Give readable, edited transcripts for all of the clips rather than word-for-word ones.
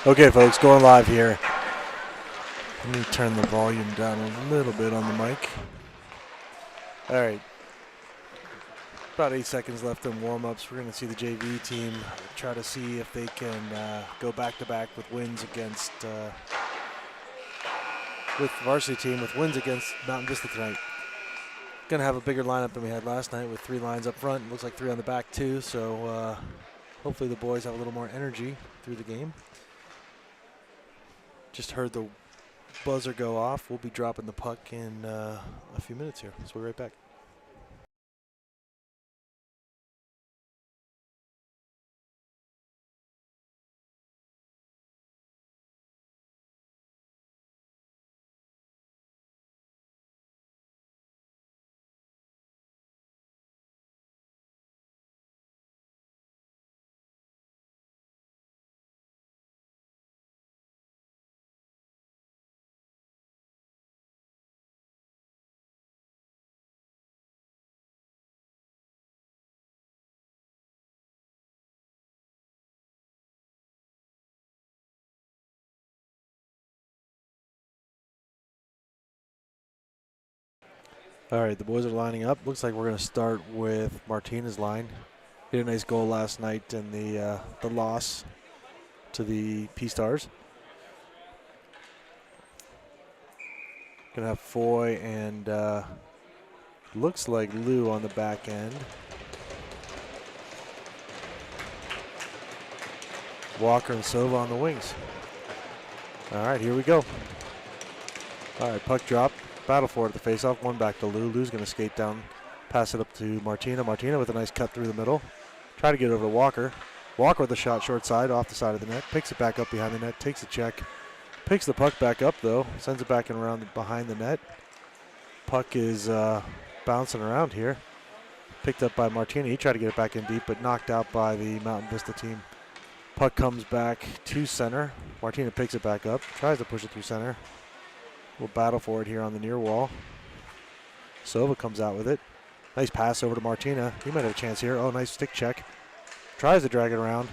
Okay, folks, going live here. Let me turn the volume down a little bit on the mic. All right. About 8 seconds left in warm-ups. We're going to see the JV team try to see if they can go back-to-back with wins against with varsity team with wins against Mountain Vista tonight. Going to have a bigger lineup than we had last night with 3 lines up front. Looks like 3 on the back too. So hopefully the boys have a little more energy through the game. Just heard the buzzer go off. We'll be dropping the puck in a few minutes here. So we'll be right back. All right, the boys are lining up. Looks like we're going to start with Martinez's line. He had a nice goal last night in the loss to the P-Stars. Going to have Foy and looks like Lou on the back end. Walker and Sova on the wings. All right, here we go. All right, puck drop. Battle for it at the faceoff. One back to Lou. Lou's going to skate down, pass it up to Martina. Martina with a nice cut through the middle. Try to get over to Walker. Walker with a shot short side off the side of the net. Picks it back up behind the net. Takes a check. Picks the puck back up though. Sends it back and around behind the net. Puck is bouncing around here. Picked up by Martina. He tried to get it back in deep, but knocked out by the Mountain Vista team. Puck comes back to center. Martina picks it back up. Tries to push it through center. We'll battle for it here on the near wall. Sova comes out with it. Nice pass over to Martina. He might have a chance here. Oh, nice stick check. Tries to drag it around.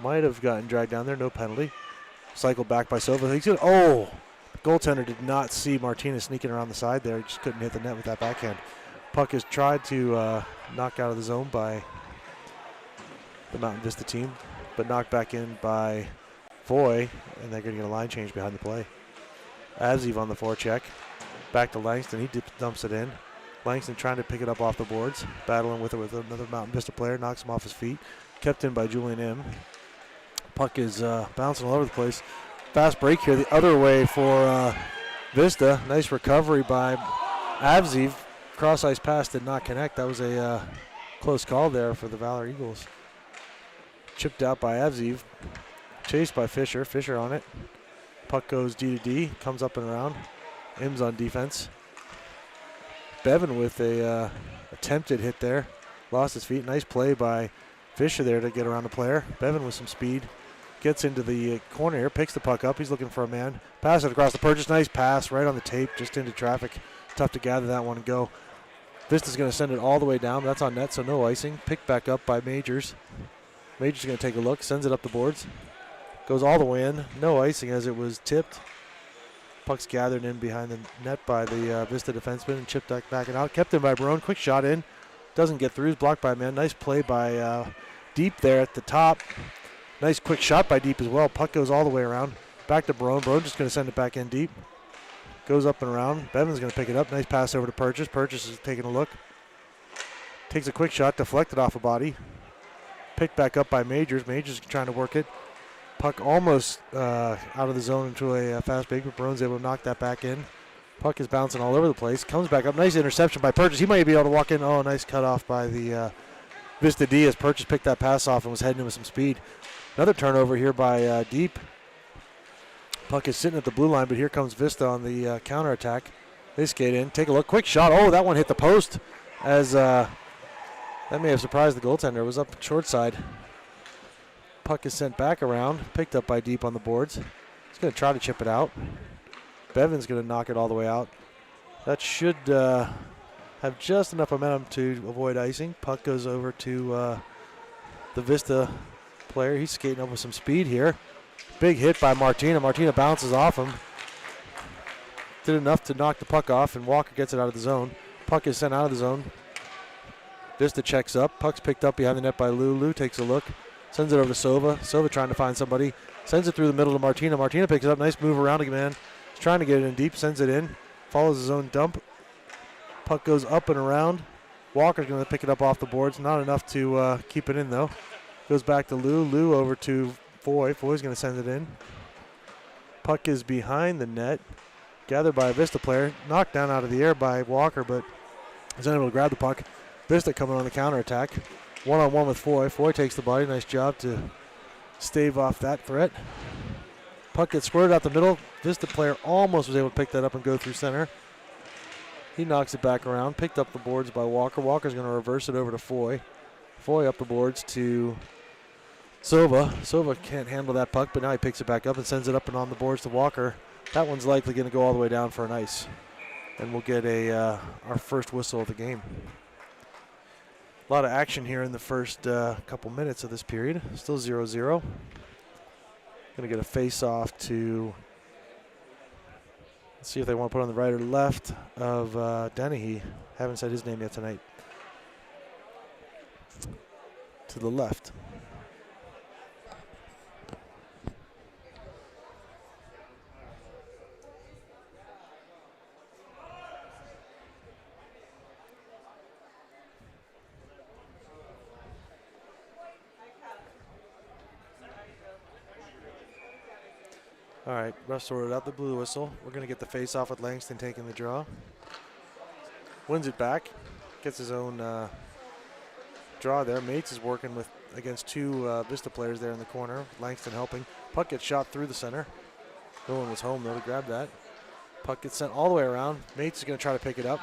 Might have gotten dragged down there. No penalty. Cycled back by Sova. He's good. Oh! The goaltender did not see Martina sneaking around the side there. He just couldn't hit the net with that backhand. Puck is tried to knock out of the zone by the Mountain Vista team, but knocked back in by Foy, and they're going to get a line change behind the play. Avziv on the forecheck. Back to Langston. He dumps it in. Langston trying to pick it up off the boards. Battling with it with another Mountain Vista player. Knocks him off his feet. Kept in by Julian M. Puck is bouncing all over the place. Fast break here the other way for Vista. Nice recovery by Avziv. Cross ice pass did not connect. That was a close call there for the Valor Eagles. Chipped out by Avziv. Chased by Fisher. Fisher on it. Puck goes D to D, comes up and around. Im's on defense. Bevan with a attempted hit there. Lost his feet. Nice play by Fisher there to get around the player. Bevan with some speed. Gets into the corner here, picks the puck up. He's looking for a man. Pass it across the purchase. Nice pass right on the tape, just into traffic. Tough to gather that one and go. Vista's going to send it all the way down. That's on net, so no icing. Picked back up by Majors. Majors going to take a look, sends it up the boards. Goes all the way in. No icing as it was tipped. Puck's gathered in behind the net by the Vista defenseman and chipped back and out. Kept in by Barone. Quick shot in. Doesn't get through. Is blocked by a man. Nice play by Deep there at the top. Nice quick shot by Deep as well. Puck goes all the way around. Back to Barone. Barone just going to send it back in deep. Goes up and around. Bevan's going to pick it up. Nice pass over to Purchase. Purchase is taking a look. Takes a quick shot. Deflected off a body. Picked back up by Majors. Majors trying to work it. Puck almost out of the zone into a fast break, but Barone's able to knock that back in. Puck is bouncing all over the place. Comes back up. Nice interception by Purchase. He might be able to walk in. Oh, nice cut off by the Vista D as Purchase picked that pass off and was heading in with some speed. Another turnover here by Deep. Puck is sitting at the blue line, but here comes Vista on the counterattack. They skate in. Take a look. Quick shot. Oh, that one hit the post as that may have surprised the goaltender. It was up short side. Puck is sent back around, picked up by Deep on the boards. He's going to try to chip it out. Bevan's going to knock it all the way out. That should have just enough momentum to avoid icing. Puck goes over to the Vista player. He's skating up with some speed here. Big hit by Martina. Martina bounces off him. Did enough to knock the puck off, and Walker gets it out of the zone. Puck is sent out of the zone. Vista checks up. Puck's picked up behind the net by Lou. Lou takes a look. Sends it over to Sova. Sova trying to find somebody. Sends it through the middle to Martina. Martina picks it up. Nice move around again. He's trying to get it in deep. Sends it in. Follows his own dump. Puck goes up and around. Walker's going to pick it up off the boards. Not enough to keep it in, though. Goes back to Lou. Lou over to Foy. Foy's going to send it in. Puck is behind the net. Gathered by a Vista player. Knocked down out of the air by Walker, but is unable to grab the puck. Vista coming on the counterattack. One-on-one with Foy. Foy takes the body. Nice job to stave off that threat. Puck gets squirted out the middle. Vista player almost was able to pick that up and go through center. He knocks it back around. Picked up the boards by Walker. Walker's going to reverse it over to Foy. Foy up the boards to Sova. Sova can't handle that puck, but now he picks it back up and sends it up and on the boards to Walker. That one's likely going to go all the way down for an ice. And we'll get our first whistle of the game. A lot of action here in the first couple minutes of this period. Still 0-0. Going to get a face-off to, let's see if they want to put on the right or left of Dennehy. Haven't said his name yet tonight. To the left. All right, ref sorted out the blue whistle. We're going to get the face-off with Langston taking the draw. Wins it back. Gets his own draw there. Mates is working against two Vista players there in the corner. Langston helping. Puck gets shot through the center. No one was home, though, to grab that. Puck gets sent all the way around. Mates is going to try to pick it up.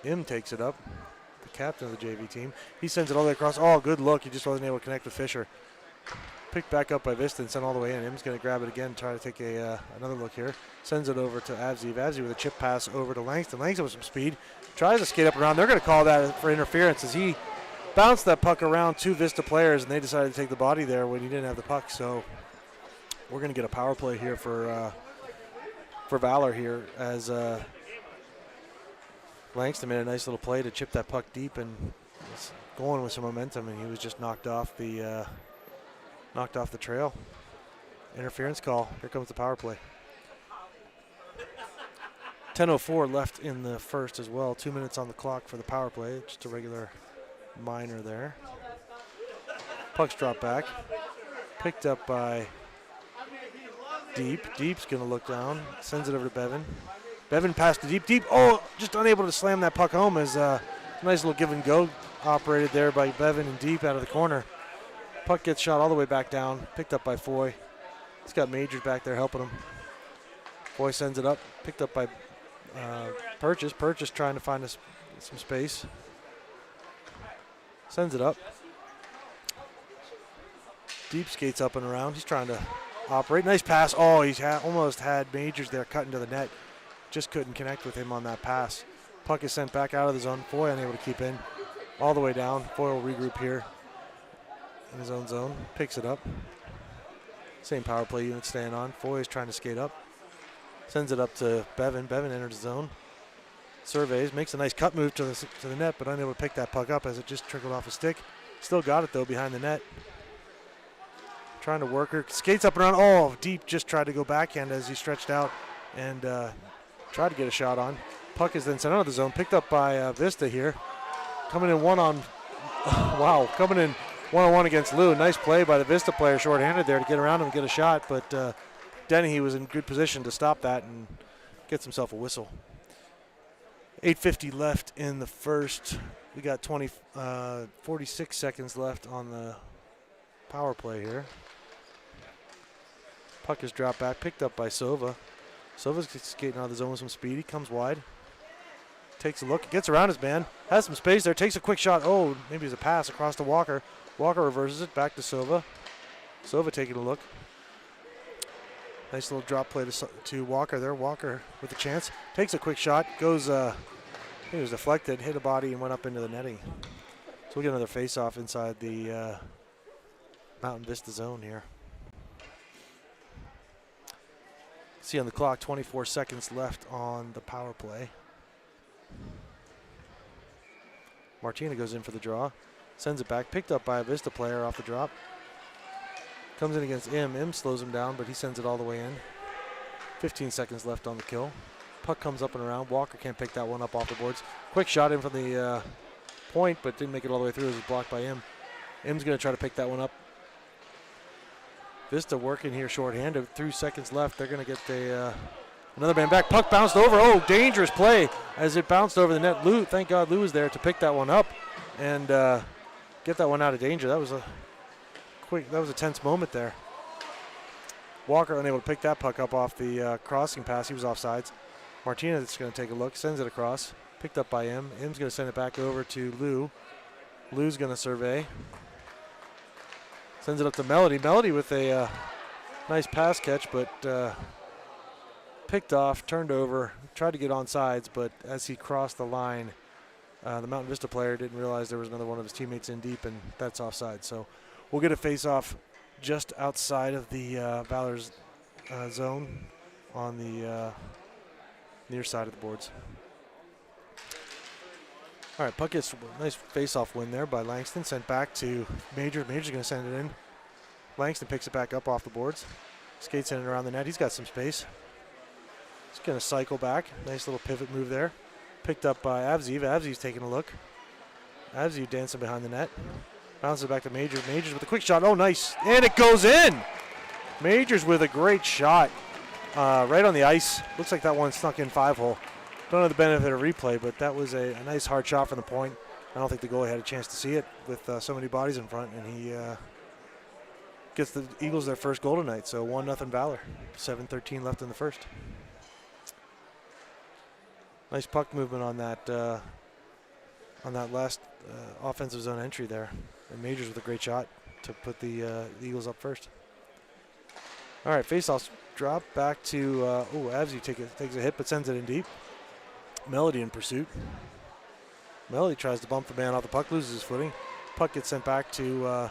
Im takes it up, the captain of the JV team. He sends it all the way across. Oh, good look. He just wasn't able to connect with Fisher. Picked back up by Vista and sent all the way in. Im's going to grab it again, try to take another look here. Sends it over to Avzi. Avzi with a chip pass over to Langston. Langston with some speed. Tries to skate up around. They're going to call that for interference as he bounced that puck around two Vista players, and they decided to take the body there when he didn't have the puck. So we're going to get a power play here for Valor here as Langston made a nice little play to chip that puck deep and was going with some momentum, and he was just knocked off the trail. Interference call. Here comes the power play. 10:04 left in the first as well. 2 minutes on the clock for the power play. Just a regular minor there. Puck's dropped back. Picked up by Deep. Deep's going to look down. Sends it over to Bevan. Bevan passed to Deep. Deep, oh, just unable to slam that puck home as a nice little give and go operated there by Bevan and Deep out of the corner. Puck gets shot all the way back down. Picked up by Foy. He's got Majors back there helping him. Foy sends it up. Picked up by Purchase. Purchase trying to find some space. Sends it up. Deep skates up and around. He's trying to operate. Nice pass. Oh, he's almost had Majors there cut into the net. Just couldn't connect with him on that pass. Puck is sent back out of the zone. Foy unable to keep in. All the way down. Foy will regroup here in his own zone. Picks it up. Same power play unit staying on. Foy is trying to skate up. Sends it up to Bevan. Bevan enters the zone. Surveys. Makes a nice cut move to the net, but unable to pick that puck up as it just trickled off his stick. Still got it, though, behind the net. Trying to work her. Skates up and around. Oh, Deep just tried to go backhand as he stretched out and tried to get a shot on. Puck is then sent out of the zone. Picked up by Vista here. Coming in wow, coming in one-on-one against Lou. Nice play by the Vista player, shorthanded there to get around him and get a shot, but Dennehy was in good position to stop that and gets himself a whistle. 8:50 left in the first. We got 46 seconds left on the power play here. Puck is dropped back, picked up by Sova. Sova's skating out of the zone with some speed. He comes wide. Takes a look, gets around his man, has some space there, takes a quick shot. Oh, maybe it's a pass across to Walker. Walker reverses it back to Sova. Sova taking a look. Nice little drop play to Walker there. Walker with a chance. Takes a quick shot. Goes, I think it was deflected, hit a body and went up into the netting. So we'll get another face-off inside the Mountain Vista zone here. See on the clock, 24 seconds left on the power play. Martina goes in for the draw. Sends it back. Picked up by a Vista player off the drop. Comes in against Im. Im slows him down, but he sends it all the way in. 15 seconds left on the kill. Puck comes up and around. Walker can't pick that one up off the boards. Quick shot in from the point, but didn't make it all the way through. It was blocked by Im. Im's going to try to pick that one up. Vista working here shorthanded. 3 seconds left. They're going to get another man back. Puck bounced over. Oh, dangerous play as it bounced over the net. Lou, thank God Lou was there to pick that one up and get that one out of danger. That was a tense moment there. Walker unable to pick that puck up off the crossing pass. He was offsides. Martina is going to take a look, sends it across. Picked up by Im. Im's going to send it back over to Lou. Lou's going to survey. Sends it up to Melody. Melody with a nice pass catch, but picked off, turned over, tried to get on sides, but as he crossed the line, the Mountain Vista player didn't realize there was another one of his teammates in deep, and that's offside. So we'll get a face-off just outside of the Valor's zone on the near side of the boards. All right, puck gets a nice face-off win there by Langston. Sent back to Major. Major's going to send it in. Langston picks it back up off the boards. Skates in and around the net. He's got some space. He's going to cycle back. Nice little pivot move there. Picked up by Avziv. Avziv's taking a look. Avziv dancing behind the net. Bounces it back to Major. Major's with a quick shot. Oh, nice. And it goes in. Major's with a great shot. Right on the ice. Looks like that one snuck in 5-hole. Don't have the benefit of replay, but that was a nice hard shot from the point. I don't think the goalie had a chance to see it with so many bodies in front, and he gets the Eagles their first goal tonight. So 1-0 Valor. 7:13 left in the first. Nice puck movement on that last offensive zone entry there. And Majors with a great shot to put the Eagles up first. All right, faceoffs drop back to Avzi takes a hit but sends it in deep. Melody in pursuit. Melody tries to bump the man off the puck, loses his footing. Puck gets sent back to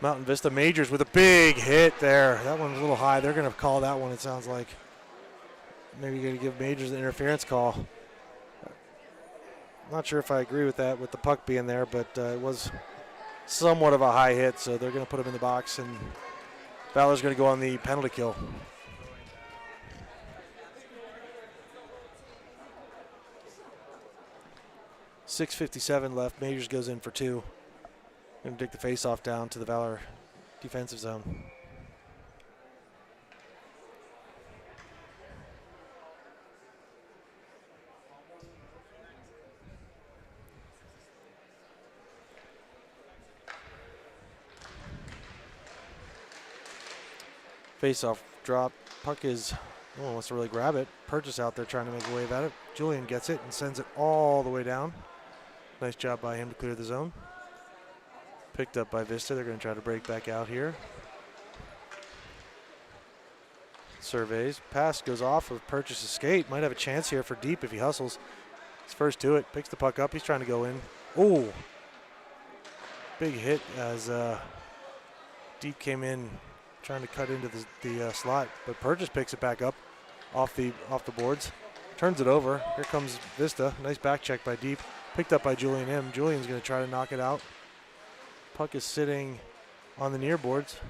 Mountain Vista. Majors with a big hit there. That one was a little high. They're going to call that one, it sounds like. Maybe going to give Majors an interference call. Not sure if I agree with that with the puck being there, but it was somewhat of a high hit, so they're going to put him in the box, and Valor's going to go on the penalty kill. .6:57 left. Majors goes in for 2. Going to dig the face-off down to the Valor defensive zone. Face-off drop. Puck is, no one wants to really grab it. Purchase out there trying to make a wave at it. Julian gets it and sends it all the way down. Nice job by him to clear the zone. Picked up by Vista. They're going to try to break back out here. Surveys. Pass goes off of Purchase's skate. Might have a chance here for Deep if he hustles. He's first to it. Picks the puck up. He's trying to go in. Oh! Big hit as Deep came in trying to cut into the slot. But Purchase picks it back up off the boards. Turns it over. Here comes Vista. Nice back check by Deep. Picked up by Julian M. Julian's going to try to knock it out. Puck is sitting on the near boards.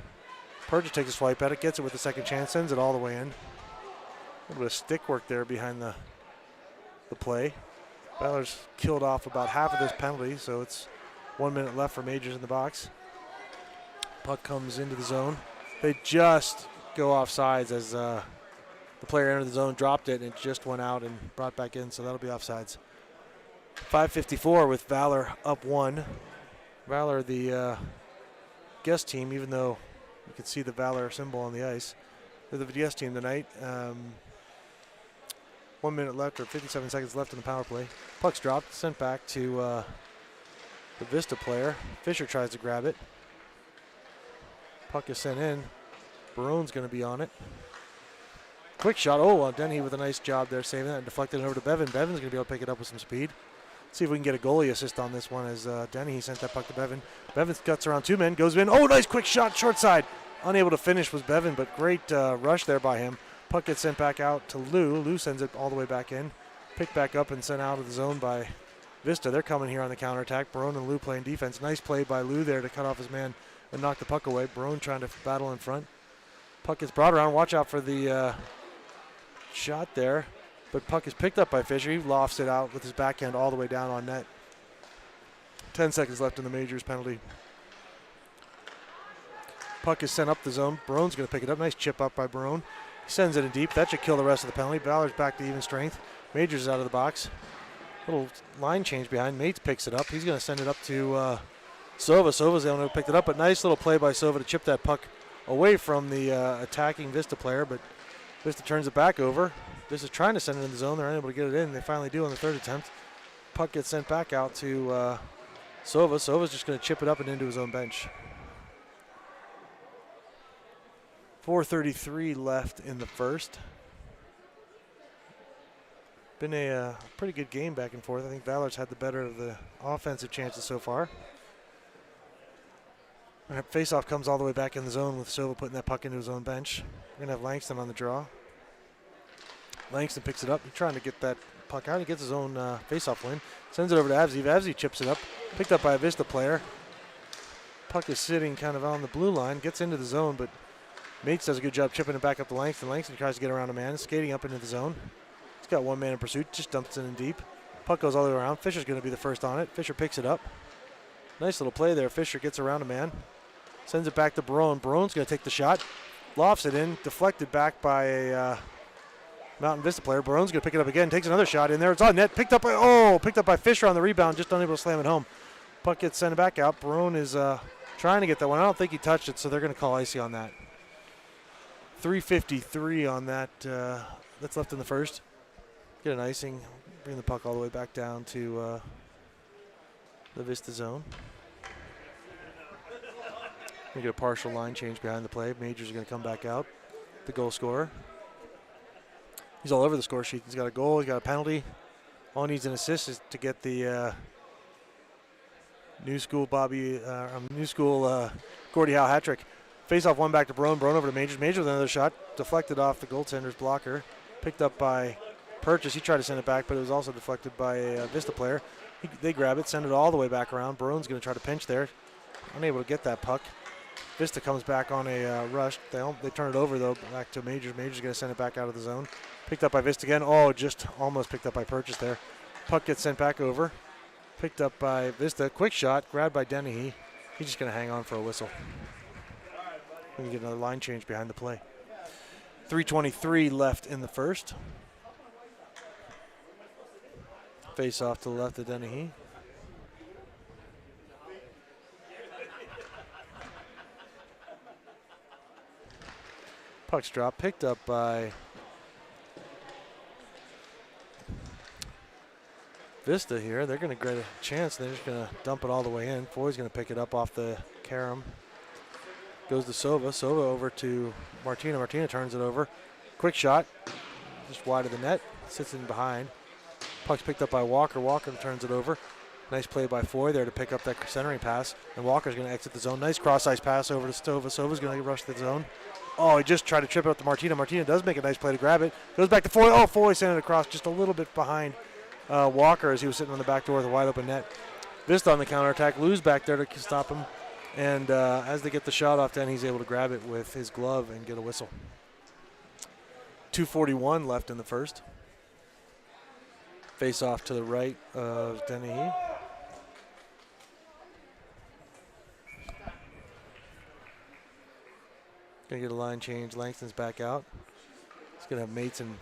Purchase takes a swipe at it, gets it with a second chance, sends it all the way in. A little bit of stick work there behind the play. Valor's killed off about half of this penalty, so it's 1 minute left for Majors in the box. Puck comes into the zone. They just go off sides as the player entered the zone, dropped it, and it just went out and brought back in, so that'll be offsides. 5:54 with Valor up 1. Valor, the guest team, even though you can see the Valor symbol on the ice. They're the guest team tonight. 1 minute left, or 57 seconds left in the power play. Puck's dropped, sent back to the Vista player. Fisher tries to grab it. Puck is sent in. Barone's going to be on it. Quick shot. Oh, Denny with a nice job there saving that and deflected it over to Bevan. Bevan's going to be able to pick it up with some speed. See if we can get a goalie assist on this one as Denny sent that puck to Bevan. Bevan cuts around 2 men, goes in. Oh, nice quick shot, short side. Unable to finish was Bevan, but great rush there by him. Puck gets sent back out to Lou. Lou sends it all the way back in. Picked back up and sent out of the zone by Vista. They're coming here on the counterattack. Barone and Lou playing defense. Nice play by Lou there to cut off his man and knock the puck away. Barone trying to battle in front. Puck gets brought around. Watch out for the shot there. But puck is picked up by Fisher. He lofts it out with his backhand all the way down on net. 10 seconds left in the Majors penalty. Puck is sent up the zone. Barone's going to pick it up. Nice chip up by Barone. He sends it in deep. That should kill the rest of the penalty. Valor's back to even strength. Majors is out of the box. Little line change behind. Mates picks it up. He's going to send it up to Sova. Sova's the one who picked it up, but nice little play by Sova to chip that puck away from the attacking Vista player, but Vista turns it back over. Vista's trying to send it in the zone. They're unable to get it in. They finally do on the third attempt. Puck gets sent back out to Sova. Sova's just going to chip it up and into his own bench. 4:33 left in the first. Been a pretty good game back and forth. I think Valor's had the better of the offensive chances so far. Face-off comes all the way back in the zone with Silva putting that puck into his own bench. We're going to have Langston on the draw. Langston picks it up. He's trying to get that puck out. He gets his own face-off win. Sends it over to Avzi. Avzi chips it up. Picked up by a Vista player. Puck is sitting kind of on the blue line. Gets into the zone, but Mates does a good job chipping it back up to Langston. Langston tries to get around a man, skating up into the zone. He's got one man in pursuit. Just dumps it in deep. Puck goes all the way around. Fisher's going to be the first on it. Fisher picks it up. Nice little play there. Fisher gets around a man. Sends it back to Barone. Barone's going to take the shot. Lofts it in. Deflected back by a Mountain Vista player. Barone's going to pick it up again. Takes another shot in there. It's on net. Picked up by Fisher on the rebound. Just unable to slam it home. Puck gets sent back out. Barone is trying to get that one. I don't think he touched it, so they're going to call icy on that. 3:53 on that. That's left in the first. Get an icing. Bring the puck all the way back down to the Vista zone. We get a partial line change behind the play. Majors are going to come back out. The goal scorer. He's all over the score sheet. He's got a goal. He's got a penalty. All he needs an assist is to get the new school Gordie Howe hat trick. Face off one back to Barone. Barone over to Majors. Majors with another shot. Deflected off the goaltender's blocker. Picked up by Purchase. He tried to send it back, but it was also deflected by a Vista player. They grab it, send it all the way back around. Barone's going to try to pinch there. Unable to get that puck. Vista comes back on a rush. They turn it over, though, back to Majors. Majors going to send it back out of the zone. Picked up by Vista again. Oh, just almost picked up by Purchase there. Puck gets sent back over. Picked up by Vista. Quick shot. Grabbed by Dennehy. He's just going to hang on for a whistle. We can get another line change behind the play. 3:23 left in the first. Face off to the left of Dennehy. Puck's drop, picked up by Vista here. They're going to get a chance. They're just going to dump it all the way in. Foy's going to pick it up off the carom. Goes to Sova. Sova over to Martina. Martina turns it over. Quick shot. Just wide of the net. Sits in behind. Puck's picked up by Walker. Walker turns it over. Nice play by Foy there to pick up that centering pass. And Walker's going to exit the zone. Nice cross-ice pass over to Sova. Sova's going to rush the zone. Oh, he just tried to trip it up to Martina. Martina does make a nice play to grab it. Goes back to Foy. Oh, Foy sent it across just a little bit behind Walker as he was sitting on the back door with a wide open net. Vista on the counterattack. Lou's back there to stop him. And as they get the shot off, then he's able to grab it with his glove and get a whistle. 2:41 left in the first. Face off to the right of Dennehy. Gonna get a line change. Langston's back out. He's gonna have Mates and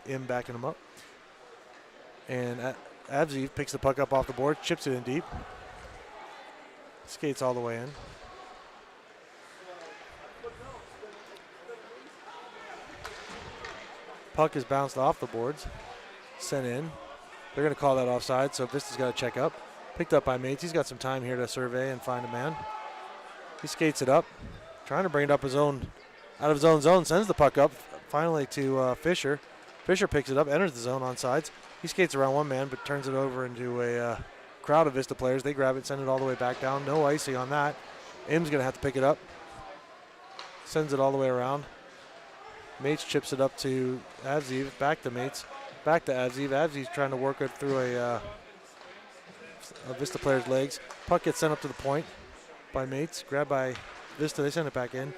Im backing him up. And Avzi picks the puck up off the board, chips it in deep. Skates all the way in. Puck is bounced off the boards, sent in. They're going to call that offside, so Vista's got to check up. Picked up by Mates. He's got some time here to survey and find a man. He skates it up, trying to bring it up out of his own zone, sends the puck up finally to Fisher. Fisher picks it up, enters the zone on sides. He skates around one man, but turns it over into a crowd of Vista players. They grab it, send it all the way back down. No icing on that. Im's going to have to pick it up. Sends it all the way around. Mates chips it up to Avziv. Back to Mates. Back to Avziv. Avziv's trying to work it through a Vista player's legs. Puck gets sent up to the point by Mates. Grabbed by Vista. They send it back in.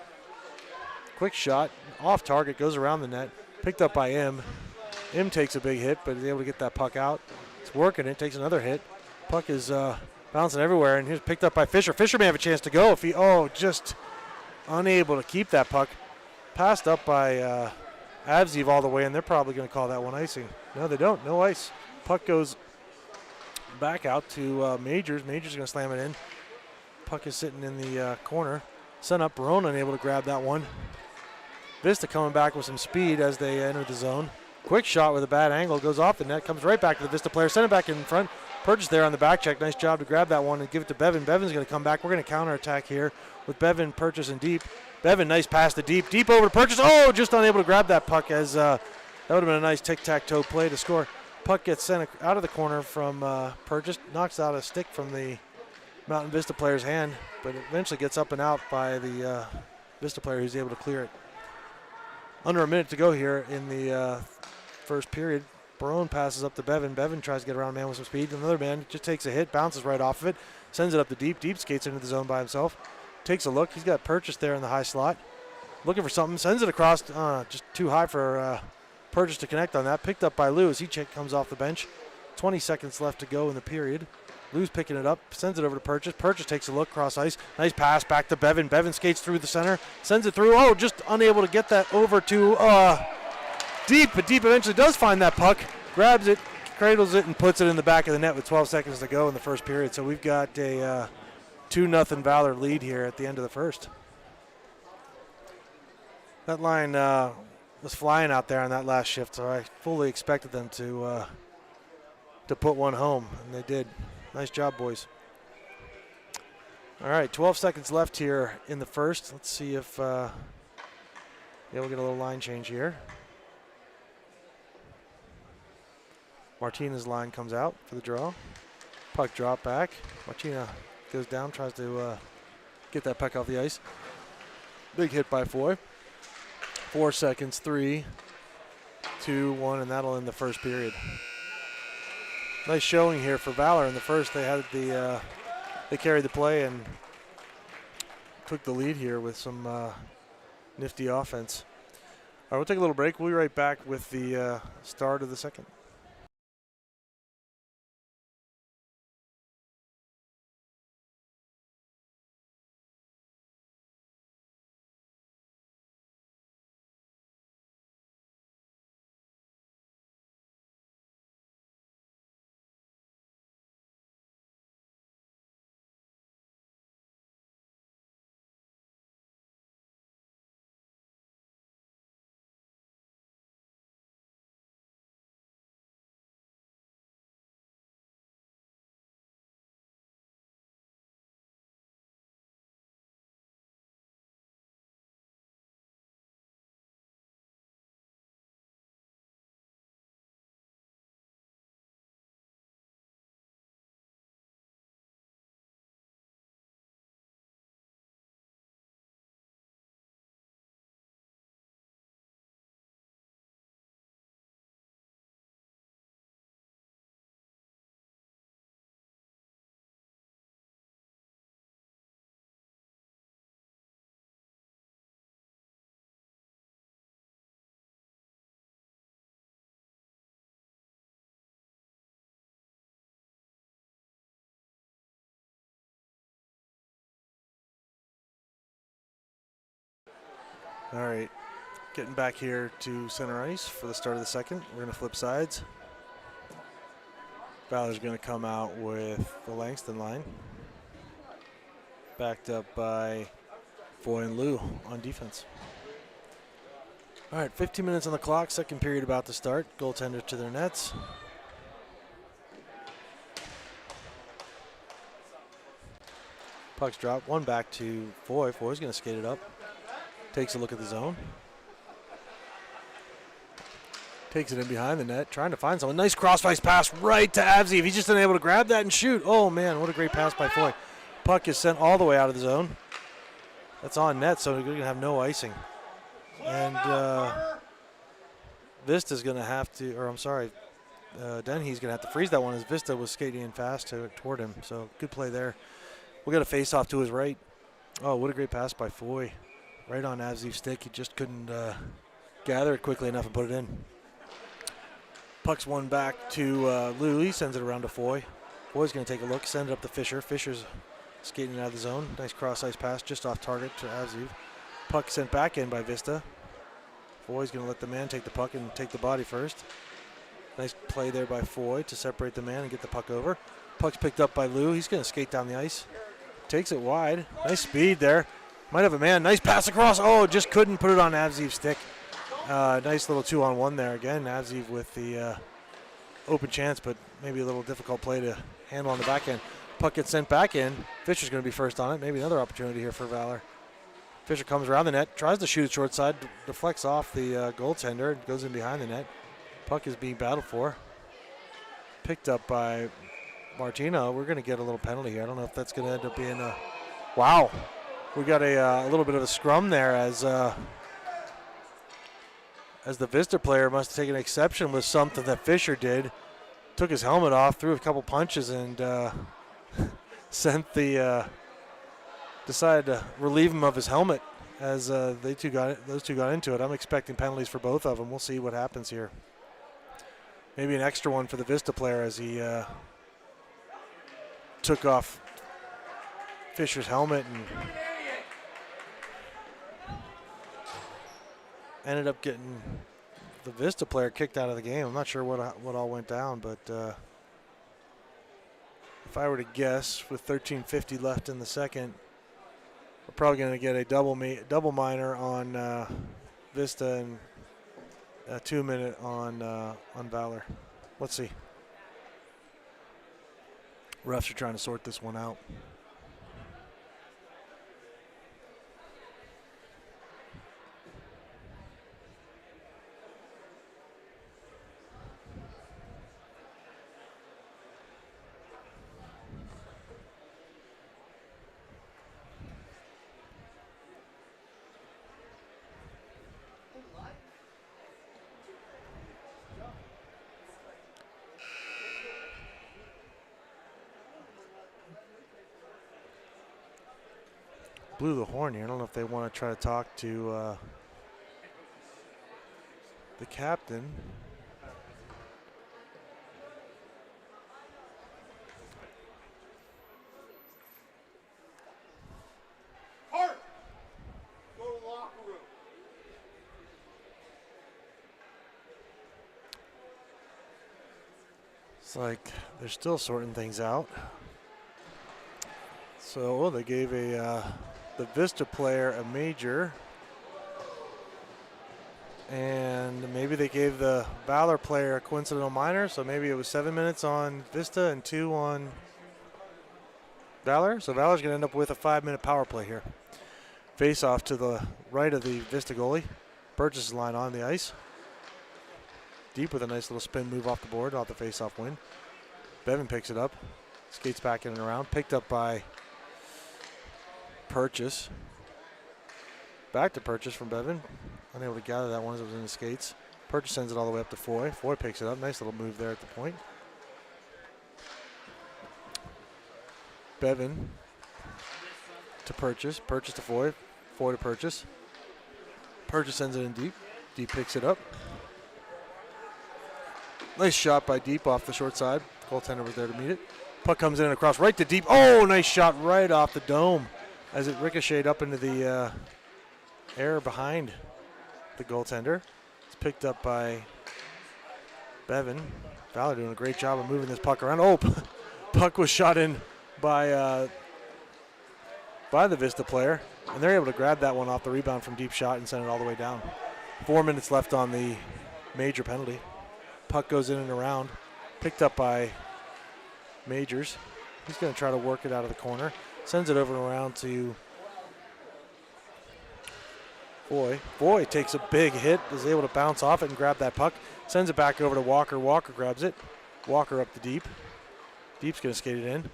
Quick shot. Off target. Goes around the net. Picked up by Im. Im takes a big hit, but is able to get that puck out. It's working it. Takes another hit. Puck is bouncing everywhere, and here's picked up by Fisher. Fisher may have a chance to go if he, just unable to keep that puck. Passed up by Avziv all the way, and they're probably going to call that one icing. No, they don't. No ice. Puck goes back out to Majors. Majors going to slam it in. Puck is sitting in the corner. Sent up. Barone unable to grab that one. Vista coming back with some speed as they enter the zone. Quick shot with a bad angle. Goes off the net. Comes right back to the Vista player. Send it back in front. Purchase there on the back check. Nice job to grab that one and give it to Bevan. Bevan's going to come back. We're going to counterattack here with Bevan, Purchase, and Deep. Bevan, nice pass to Deep. Deep over to Purchase. Oh, just unable to grab that puck as that would have been a nice tic-tac-toe play to score. Puck gets sent out of the corner from Purchase. Knocks out a stick from the Mountain Vista player's hand, but eventually gets up and out by the Vista player who's able to clear it. Under a minute to go here in the first period. Barone passes up to Bevan. Bevan tries to get around a man with some speed. Another man just takes a hit, bounces right off of it, sends it up to Deep. Deep skates into the zone by himself. Takes a look. He's got Purchase there in the high slot. Looking for something. Sends it across. Just too high for Purchase to connect on that. Picked up by Lou as he comes off the bench. 20 seconds left to go in the period. Lou's picking it up. Sends it over to Purchase. Purchase takes a look cross ice. Nice pass back to Bevan. Bevan skates through the center. Sends it through. Oh, just unable to get that over to Deep. But Deep eventually does find that puck. Grabs it, cradles it, and puts it in the back of the net with 12 seconds to go in the first period. So we've got a 2-0 Valor lead here at the end of the first. That line was flying out there on that last shift, so I fully expected them to put one home, and they did. Nice job, boys. All right, 12 seconds left here in the first. Let's see if we'll get a little line change here. Martina's line comes out for the draw. Puck drop back. Martina goes down, tries to get that puck off the ice. Big hit by Foy. 4 seconds, 3, 2, 1, and that'll end the first period. Nice showing here for Valor in the first. They had they carried the play and took the lead here with some nifty offense. All right, we'll take a little break. We'll be right back with the start of the second. All right, getting back here to center ice for the start of the second. We're going to flip sides. Valor's going to come out with the Langston line. Backed up by Foy and Lou on defense. All right, 15 minutes on the clock. Second period about to start. Goaltender to their nets. Puck's dropped. One back to Foy. Foy's going to skate it up. Takes a look at the zone. Takes it in behind the net, trying to find someone. Nice cross-ice pass right to Avzi. He's just unable to grab that and shoot. Oh, man, what a great pass by Foy. Puck is sent all the way out of the zone. That's on net, so we're going to have no icing. And Vista's going to have to, or I'm sorry, Dennehy's going to have to freeze that one as Vista was skating in fast toward him. So good play there. We'll get a face-off to his right. Oh, what a great pass by Foy. Right on Avzi's stick. He just couldn't gather it quickly enough and put it in. Puck's one back to Lou. He sends it around to Foy. Foy's going to take a look, send it up to Fisher. Fisher's skating out of the zone. Nice cross-ice pass just off target to Avzi. Puck sent back in by Vista. Foy's going to let the man take the puck and take the body first. Nice play there by Foy to separate the man and get the puck over. Puck's picked up by Lou. He's going to skate down the ice. Takes it wide. Nice speed there. Might have a man. Nice pass across. Oh, just couldn't put it on Avzi's stick. Nice little 2-on-1 there. Again, Avzi with the open chance, but maybe a little difficult play to handle on the back end. Puck gets sent back in. Fisher's going to be first on it. Maybe another opportunity here for Valor. Fisher comes around the net, tries to shoot it short side, deflects off the goaltender, goes in behind the net. Puck is being battled for. Picked up by Martino. We're going to get a little penalty here. I don't know if that's going to end up being a... Wow. We got a little bit of a scrum there as the Vista player must have taken exception with something that Fisher did. Took his helmet off, threw a couple punches, and sent the decided to relieve him of his helmet as those two got into it. I'm expecting penalties for both of them. We'll see what happens here. Maybe an extra one for the Vista player as he took off Fisher's helmet and ended up getting the Vista player kicked out of the game. I'm not sure what all went down, but if I were to guess, with 13:50 left in the second, we're probably going to get a double minor on Vista and a 2-minute on Valor. Let's see. Refs are trying to sort this one out. Blew the horn here. I don't know if they want to try to talk to the captain. Hart, go to the locker room. It's like they're still sorting things out. So they gave the Vista player a major, and maybe they gave the Valor player a coincidental minor, so maybe it was 7 minutes on Vista and 2 on Valor. So Valor's going to end up with a 5-minute power play here. Face off to the right of the Vista goalie. Burgess' line on the ice. Deep with a nice little spin move off the board, off the face-off win. Bevan picks it up, skates back in and around, picked up by Purchase. Back to Purchase from Bevan. Unable to gather that one as it was in the skates. Purchase sends it all the way up to Foy. Foy picks it up. Nice little move there at the point. Bevan to Purchase. Purchase to Foy. Foy to Purchase. Purchase sends it in deep. Deep picks it up. Nice shot by Deep off the short side. Goaltender was there to meet it. Puck comes in and across right to Deep. Oh, nice shot right off the dome as it ricocheted up into the air behind the goaltender. It's picked up by Bevan. Valor doing a great job of moving this puck around. Oh, puck was shot in by the Vista player, and they're able to grab that one off the rebound from Deep shot and send it all the way down. 4 minutes left on the major penalty. Puck goes in and around, picked up by Majors. He's going to try to work it out of the corner. Sends it over and around to Foy takes a big hit, is able to bounce off it and grab that puck. Sends it back over to Walker. Walker grabs it. Walker up the deep. Deep's going to skate it in.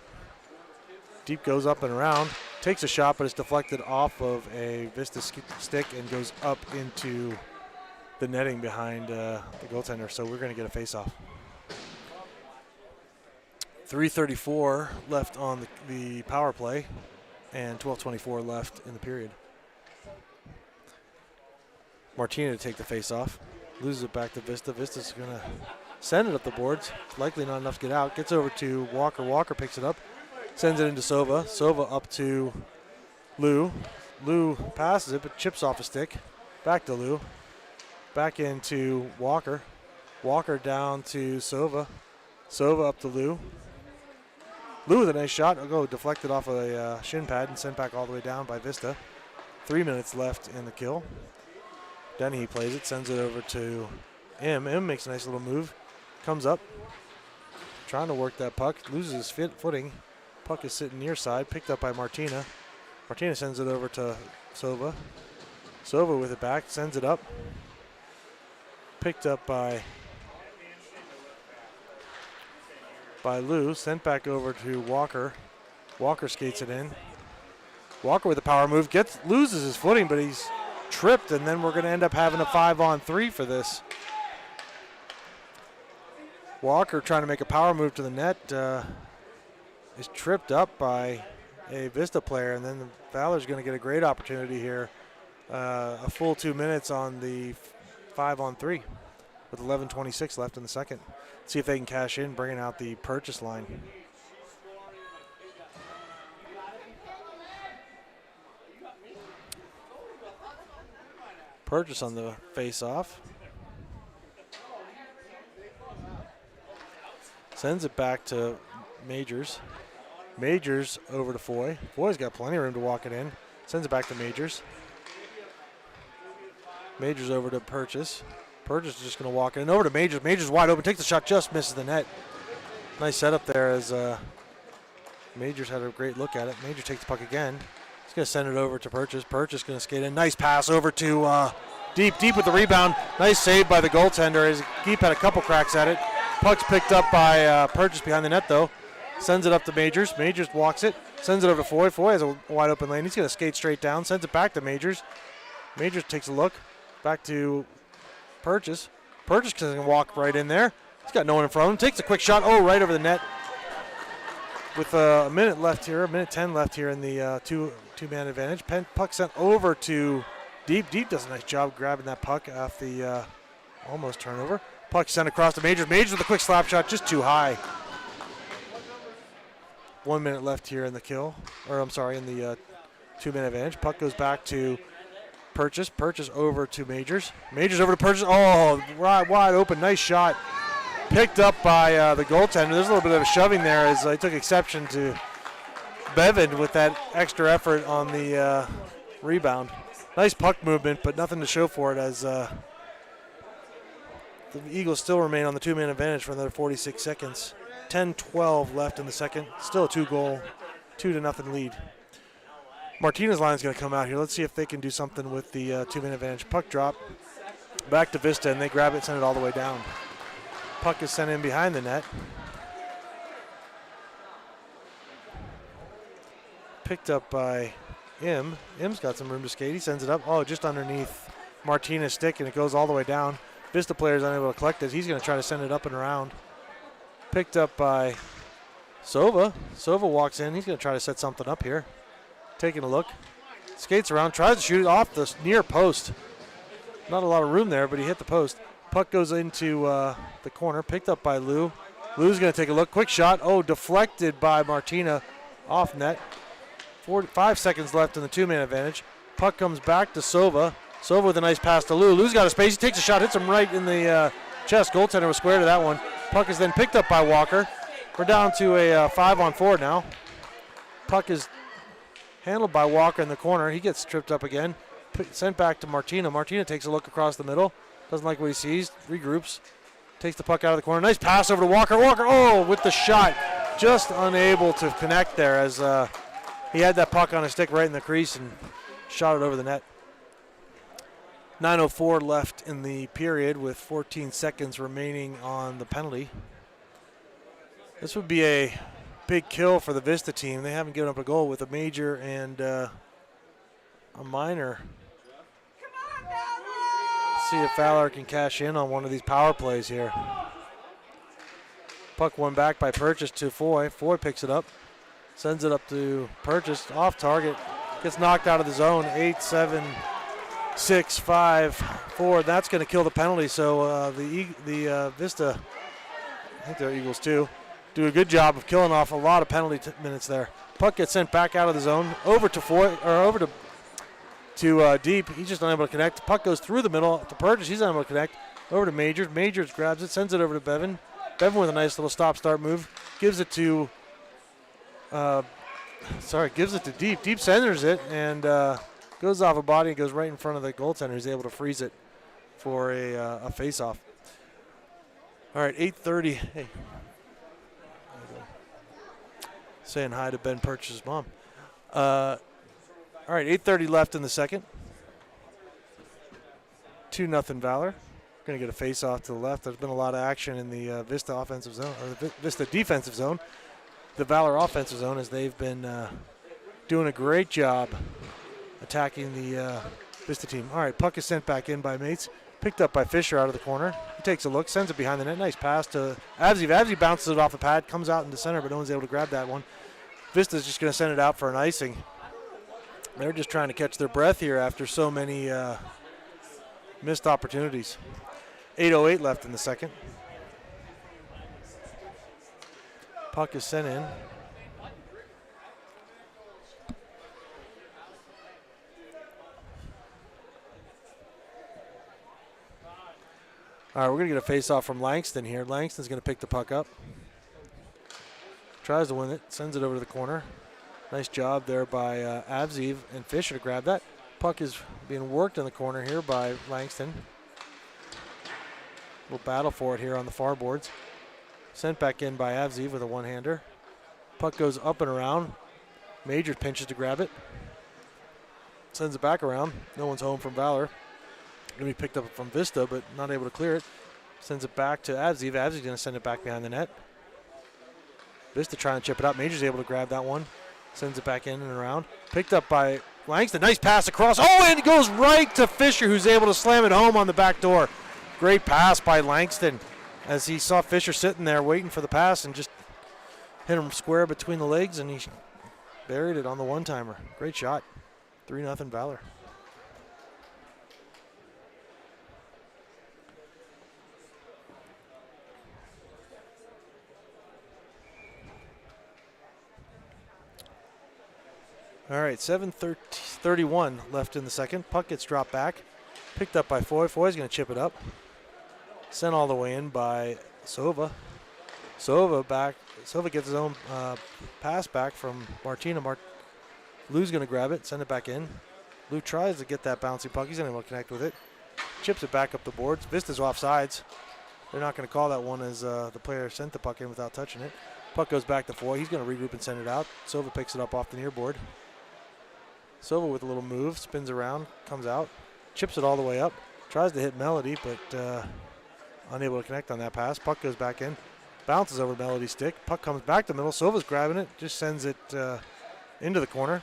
Deep goes up and around. Takes a shot, but it's deflected off of a Vista stick and goes up into the netting behind the goaltender. So we're going to get a face-off. 3:34 left on the power play and 12:24 left in the period. Martina to take the face-off. Loses it back to Vista. Vista's going to send it up the boards. Likely not enough to get out. Gets over to Walker. Walker picks it up. Sends it into Sova. Sova up to Lou. Lou passes it, but chips off a stick. Back to Lou. Back into Walker. Walker down to Sova. Sova up to Lou. Lou with a nice shot. It'll go deflected off a shin pad and sent back all the way down by Vista. 3 minutes left in the kill. Denny plays it, sends it over to M. M makes a nice little move. Comes up. Trying to work that puck. Loses his footing. Puck is sitting near side. Picked up by Martina. Martina sends it over to Sova. Sova with it back. Sends it up. Picked up by Lou. Sent back over to Walker. Walker skates it in. Walker with a power move. Loses his footing, but he's tripped, and then we're going to end up having a 5-on-3 for this. Walker trying to make a power move to the net is tripped up by a Vista player, and then Valor's going to get a great opportunity here. A full 2 minutes on the 5-on-3 with 11:26 left in the second. See if they can cash in, bringing out the purchase line. Purchase on the face-off. Sends it back to Majors. Majors over to Foy. Foy's got plenty of room to walk it in. Sends it back to Majors. Majors over to Purchase. Purchase is just going to walk it in. Over to Majors. Majors wide open. Takes the shot. Just misses the net. Nice setup there as Majors had a great look at it. Majors takes the puck again. He's going to send it over to Purchase. Purchase going to skate in. Nice pass over to Deep. Deep with the rebound. Nice save by the goaltender as Deep had a couple cracks at it. Puck's picked up by Purchase behind the net, though. Sends it up to Majors. Majors walks it. Sends it over to Foy. Foy has a wide open lane. He's going to skate straight down. Sends it back to Majors. Majors takes a look. Back to Purchase. Purchase can walk right in there. He's got no one in front of him. Takes a quick shot. Oh, right over the net. With a minute left here, a minute 10 left here in the two-man advantage. Puck sent over to Deep. Deep does a nice job grabbing that puck off the almost turnover. Puck sent across to Majors. Majors with a quick slap shot, just too high. 1 minute left here in the kill, or I'm sorry, in the two-man advantage. Puck goes back to Purchase. Purchase over to Majors. Majors over to Purchase. Oh, wide open. Nice shot. Picked up by the goaltender. There's a little bit of a shoving there as I took exception to Bevan with that extra effort on the rebound. Nice puck movement, but nothing to show for it as the Eagles still remain on the two-man advantage for another 46 seconds. 10-12 left in the second. Still a 2-0 lead. Martinez line is going to come out here. Let's see if they can do something with the two-man advantage. Puck drop back to Vista, and they grab it and send it all the way down. Puck is sent in behind the net. Picked up by Im. Im's got some room to skate. He sends it up. Oh, just underneath Martinez's stick, and it goes all the way down. Vista player is unable to collect it. He's going to try to send it up and around. Picked up by Sova. Sova walks in. He's going to try to set something up here. Taking a look. Skates around. Tries to shoot it off the near post. Not a lot of room there, but he hit the post. Puck goes into the corner. Picked up by Lou. Lou's going to take a look. Quick shot. Oh, deflected by Martina off net. 45 seconds left in the two-man advantage. Puck comes back to Sova. Sova with a nice pass to Lou. Lou's got a space. He takes a shot. Hits him right in the chest. Goaltender was square to that one. Puck is then picked up by Walker. We're down to a 5-on-4 now. Puck is handled by Walker in the corner. He gets tripped up again. Sent back to Martina. Martina takes a look across the middle. Doesn't like what he sees. Regroups. Takes the puck out of the corner. Nice pass over to Walker. Walker, oh, with the shot. Just unable to connect there as he had that puck on his stick right in the crease and shot it over the net. 9:04 left in the period with 14 seconds remaining on the penalty. This would be a big kill for the Vista team. They haven't given up a goal with a major and a minor. See if Valor can cash in on one of these power plays here. Puck won back by Purchase to Foy. Foy picks it up, sends it up to Purchase, off target, gets knocked out of the zone. 8-7. 6-5-4. That's going to kill the penalty. So the Vista, I think they're Eagles too, do a good job of killing off a lot of penalty minutes there. Puck gets sent back out of the zone, over to Foy, or over to Deep. He's just unable to connect. Puck goes through the middle to Purchase. He's unable to connect. Over to Majors. Majors grabs it, sends it over to Bevan. Bevan with a nice little stop-start move. Gives it to Deep. Deep centers it and goes off a body and goes right in front of the goaltender. He's able to freeze it for a face-off. All right, 8:30. Hey. Saying hi to Ben Purchase's mom. All right, 8:30 left in the second. 2-0 Valor. Going to get a face-off to the left. There's been a lot of action in the Vista offensive zone, or the Vista defensive zone. The Valor offensive zone, as they've been doing a great job attacking the Vista team. All right, puck is sent back in by Mates. Picked up by Fisher out of the corner. He takes a look, sends it behind the net. Nice pass to Avzi. Avzi bounces it off the pad, comes out into center, but no one's able to grab that one. Vista's just going to send it out for an icing. They're just trying to catch their breath here after so many missed opportunities. 8:08 left in the second. Puck is sent in. All right, we're going to get a face-off from Langston here. Langston's going to pick the puck up. Tries to win it, sends it over to the corner. Nice job there by Avziv and Fisher to grab that. Puck is being worked in the corner here by Langston. Little battle for it here on the far boards. Sent back in by Avziv with a one-hander. Puck goes up and around. Majors pinches to grab it. Sends it back around. No one's home from Valor. Going to be picked up from Vista, but not able to clear it. Sends it back to Avziv. Avziv's going to send it back behind the net. Vista trying to chip it up. Major's able to grab that one. Sends it back in and around. Picked up by Langston. Nice pass across. Oh, and it goes right to Fisher, who's able to slam it home on the back door. Great pass by Langston as he saw Fisher sitting there waiting for the pass and just hit him square between the legs, and he buried it on the one-timer. Great shot. 3-0 Valor. All right, 7:31 left in the second. Puck gets dropped back. Picked up by Foy. Foy's going to chip it up. Sent all the way in by Sova. Sova gets his own pass back from Martina. Lou's going to grab it, send it back in. Lou tries to get that bouncy puck. He's unable to connect with it. Chips it back up the boards. Vista's offsides. They're not going to call that one as the player sent the puck in without touching it. Puck goes back to Foy. He's going to regroup and send it out. Sova picks it up off the near board. Sova with a little move, spins around, comes out, chips it all the way up, tries to hit Melody, but unable to connect on that pass. Puck goes back in, bounces over Melody's stick. Puck comes back to the middle. Sova's grabbing it, just sends it into the corner.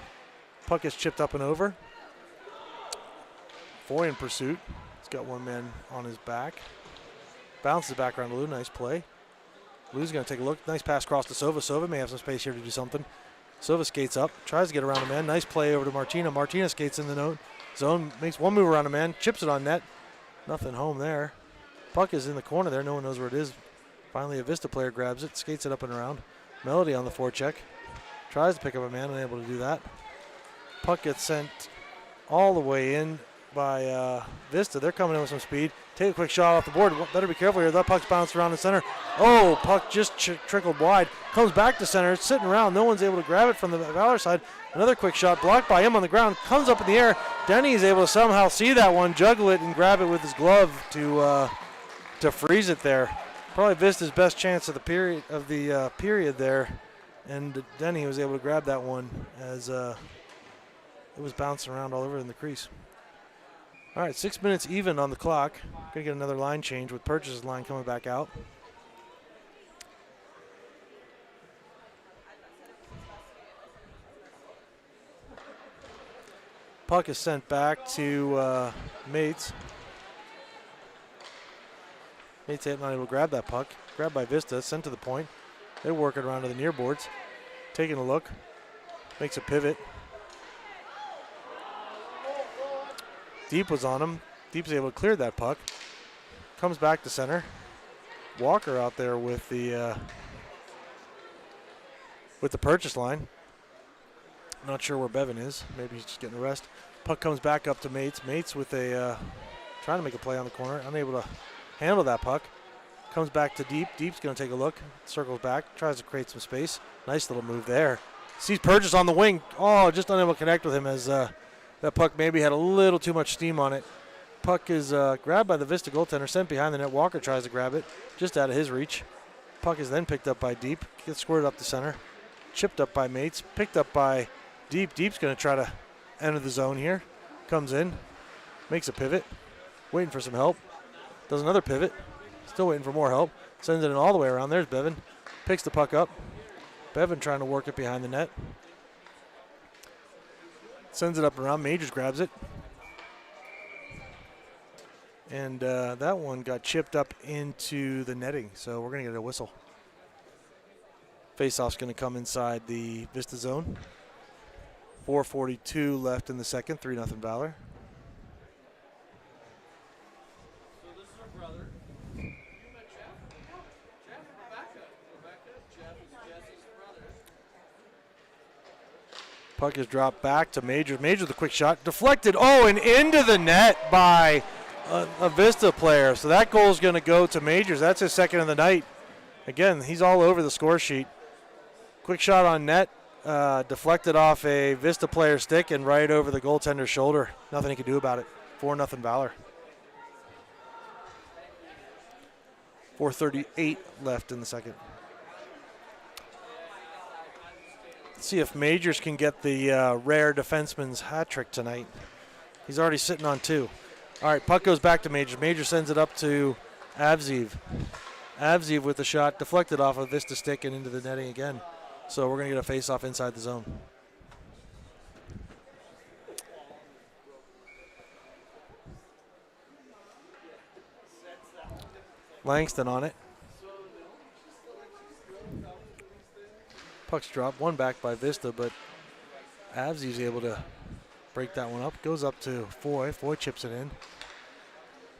Puck gets chipped up and over. Foy in pursuit. He's got one man on his back. Bounces back around to Lou. Nice play. Lou's going to take a look. Nice pass across to Sova. Sova may have some space here to do something. Sova skates up, tries to get around a man. Nice play over to Martina. Martina skates in the zone, makes one move around a man, chips it on net. Nothing home there. Puck is in the corner there. No one knows where it is. Finally, a Vista player grabs it, skates it up and around. Melody on the forecheck. Tries to pick up a man, unable to do that. Puck gets sent all the way in by Vista. They're coming in with some speed. Take a quick shot off the board. Better be careful here. That puck's bounced around the center. Oh, puck just trickled wide. Comes back to center. It's sitting around. No one's able to grab it from the Valor side. Another quick shot blocked by him on the ground. Comes up in the air. Denny is able to somehow see that one, juggle it, and grab it with his glove to freeze it there. Probably Vista's best chance of the period there. And Denny was able to grab that one as it was bouncing around all over in the crease. All right, 6 minutes even on the clock. Gonna get another line change with Purchase's line coming back out. Puck is sent back to Mates. Mates not able to grab that puck. Grabbed by Vista, sent to the point. They're working around to the near boards. Taking a look. Makes a pivot. Deep was on him. Deep's able to clear that puck. Comes back to center. Walker out there with the purchase line. Not sure where Bevan is. Maybe he's just getting a rest. Puck comes back up to Mates. Mates with a trying to make a play on the corner. Unable to handle that puck. Comes back to Deep. Deep's going to take a look. Circles back. Tries to create some space. Nice little move there. Sees Purchase on the wing. Oh, just unable to connect with him as that puck maybe had a little too much steam on it. Puck is grabbed by the Vista goaltender. Sent behind the net. Walker tries to grab it. Just out of his reach. Puck is then picked up by Deep. Gets squirted up the center. Chipped up by Mates. Picked up by Deep. Deep's going to try to enter the zone here. Comes in. Makes a pivot. Waiting for some help. Does another pivot. Still waiting for more help. Sends it in all the way around. There's Bevan. Picks the puck up. Bevan trying to work it behind the net. Sends it up and around. Majors grabs it. And that one got chipped up into the netting. So we're going to get a whistle. Faceoff's going to come inside the Vista zone. 4:42 left in the second. 3-0 Valor. So this is her brother. You met Jeff? Jeff, Rebecca. Jeff is Jess's brother. Puck is dropped back to Major. Major with a quick shot. Deflected. Oh, and into the net by a Vista player. So that goal is going to go to Majors. That's his second of the night. Again, he's all over the score sheet. Quick shot on net. Deflected off a Vista player stick and right over the goaltender's shoulder. Nothing he could do about it. 4-0 Valor. 4:38 left in the second. Let's see if Majors can get the rare defenseman's hat trick tonight. He's already sitting on 2. All right, puck goes back to Majors. Majors sends it up to Avziv. Avziv with the shot deflected off of Vista stick and into the netting again. So we're going to get a face-off inside the zone. Langston on it. Puck's dropped. One back by Vista, but Avzi's able to break that one up. Goes up to Foy. Foy chips it in.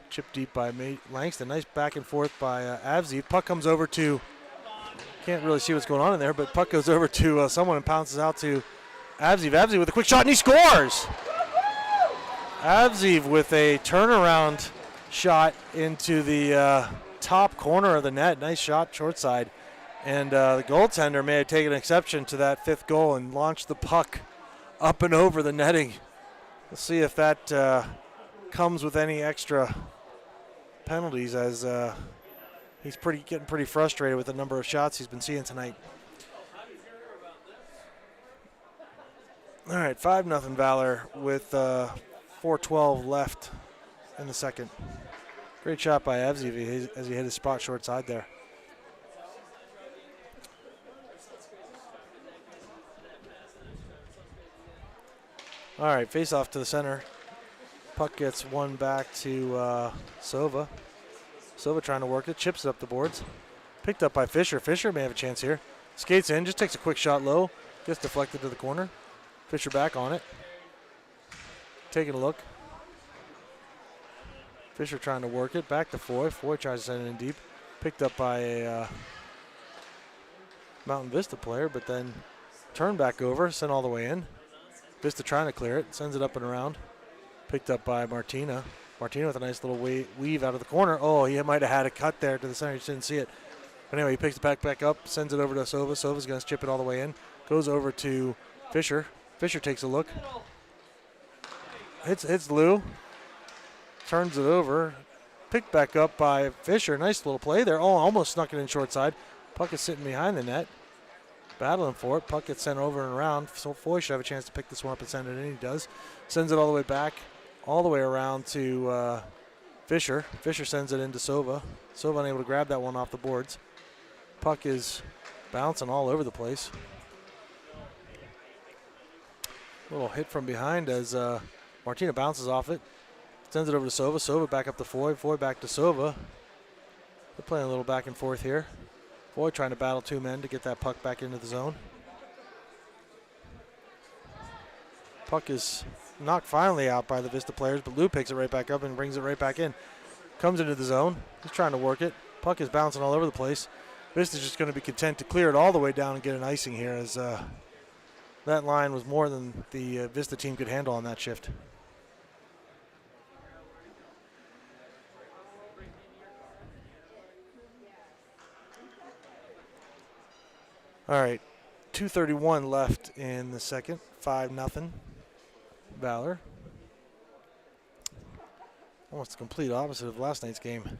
Chip deep by Langston. Nice back and forth by Avzi. Puck comes over to, can't really see what's going on in there, but puck goes over to someone and pounces out to Avzi. Avzi with a quick shot, and he scores! Avzi with a turnaround shot into the top corner of the net. Nice shot, short side. And the goaltender may have taken exception to that 5th goal and launched the puck up and over the netting. We'll see if that comes with any extra penalties, as he's getting pretty frustrated with the number of shots he's been seeing tonight. All right, 5-0 Valor with 4:12 left in the second. Great shot by Evsey as he hit his spot short side there. All right, face off to the center. Puck gets one back to Sova. Sova trying to work it, chips it up the boards. Picked up by Fisher. Fisher may have a chance here. Skates in, just takes a quick shot low. Gets deflected to the corner. Fisher back on it. Taking a look. Fisher trying to work it. Back to Foy. Foy tries to send it in deep. Picked up by a Mountain Vista player, but then turned back over, sent all the way in. Vista trying to clear it. Sends it up and around. Picked up by Martina. Martina with a nice little weave out of the corner. Oh, he might have had a cut there to the center. He just didn't see it. But anyway, he picks the puck back up, sends it over to Sova. Sova's going to chip it all the way in. Goes over to Fisher. Fisher takes a look. Hits Lou. Turns it over. Picked back up by Fisher. Nice little play there. Oh, almost snuck it in short side. Puck is sitting behind the net. Battling for it. Puck gets sent over and around. So Foy should have a chance to pick this one up and send it in. He does. Sends it all the way back all the way around to Fisher. Fisher sends it into Sova. Sova unable to grab that one off the boards. Puck is bouncing all over the place. Little hit from behind as Martina bounces off it. Sends it over to Sova. Sova back up to Foy. Foy back to Sova. They're playing a little back and forth here. Foy trying to battle two men to get that puck back into the zone. Puck is knocked finally out by the Vista players, but Lou picks it right back up and brings it right back in. Comes into the zone. He's trying to work it. Puck is bouncing all over the place. Vista's just going to be content to clear it all the way down and get an icing here, as that line was more than the Vista team could handle on that shift. All right, 2:31 left in the second. 5-0 Valor. Almost the complete opposite of last night's game.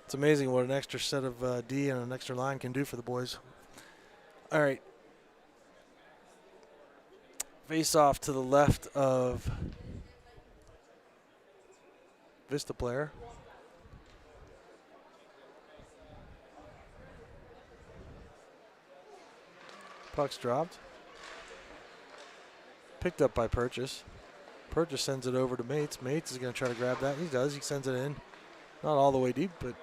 It's amazing what an extra set of D and an extra line can do for the boys. All right. Face off to the left of Vista player. Puck's dropped. Picked up by Purchase. Purchase sends it over to Mates. Mates is going to try to grab that. He does. He sends it in. Not all the way deep, but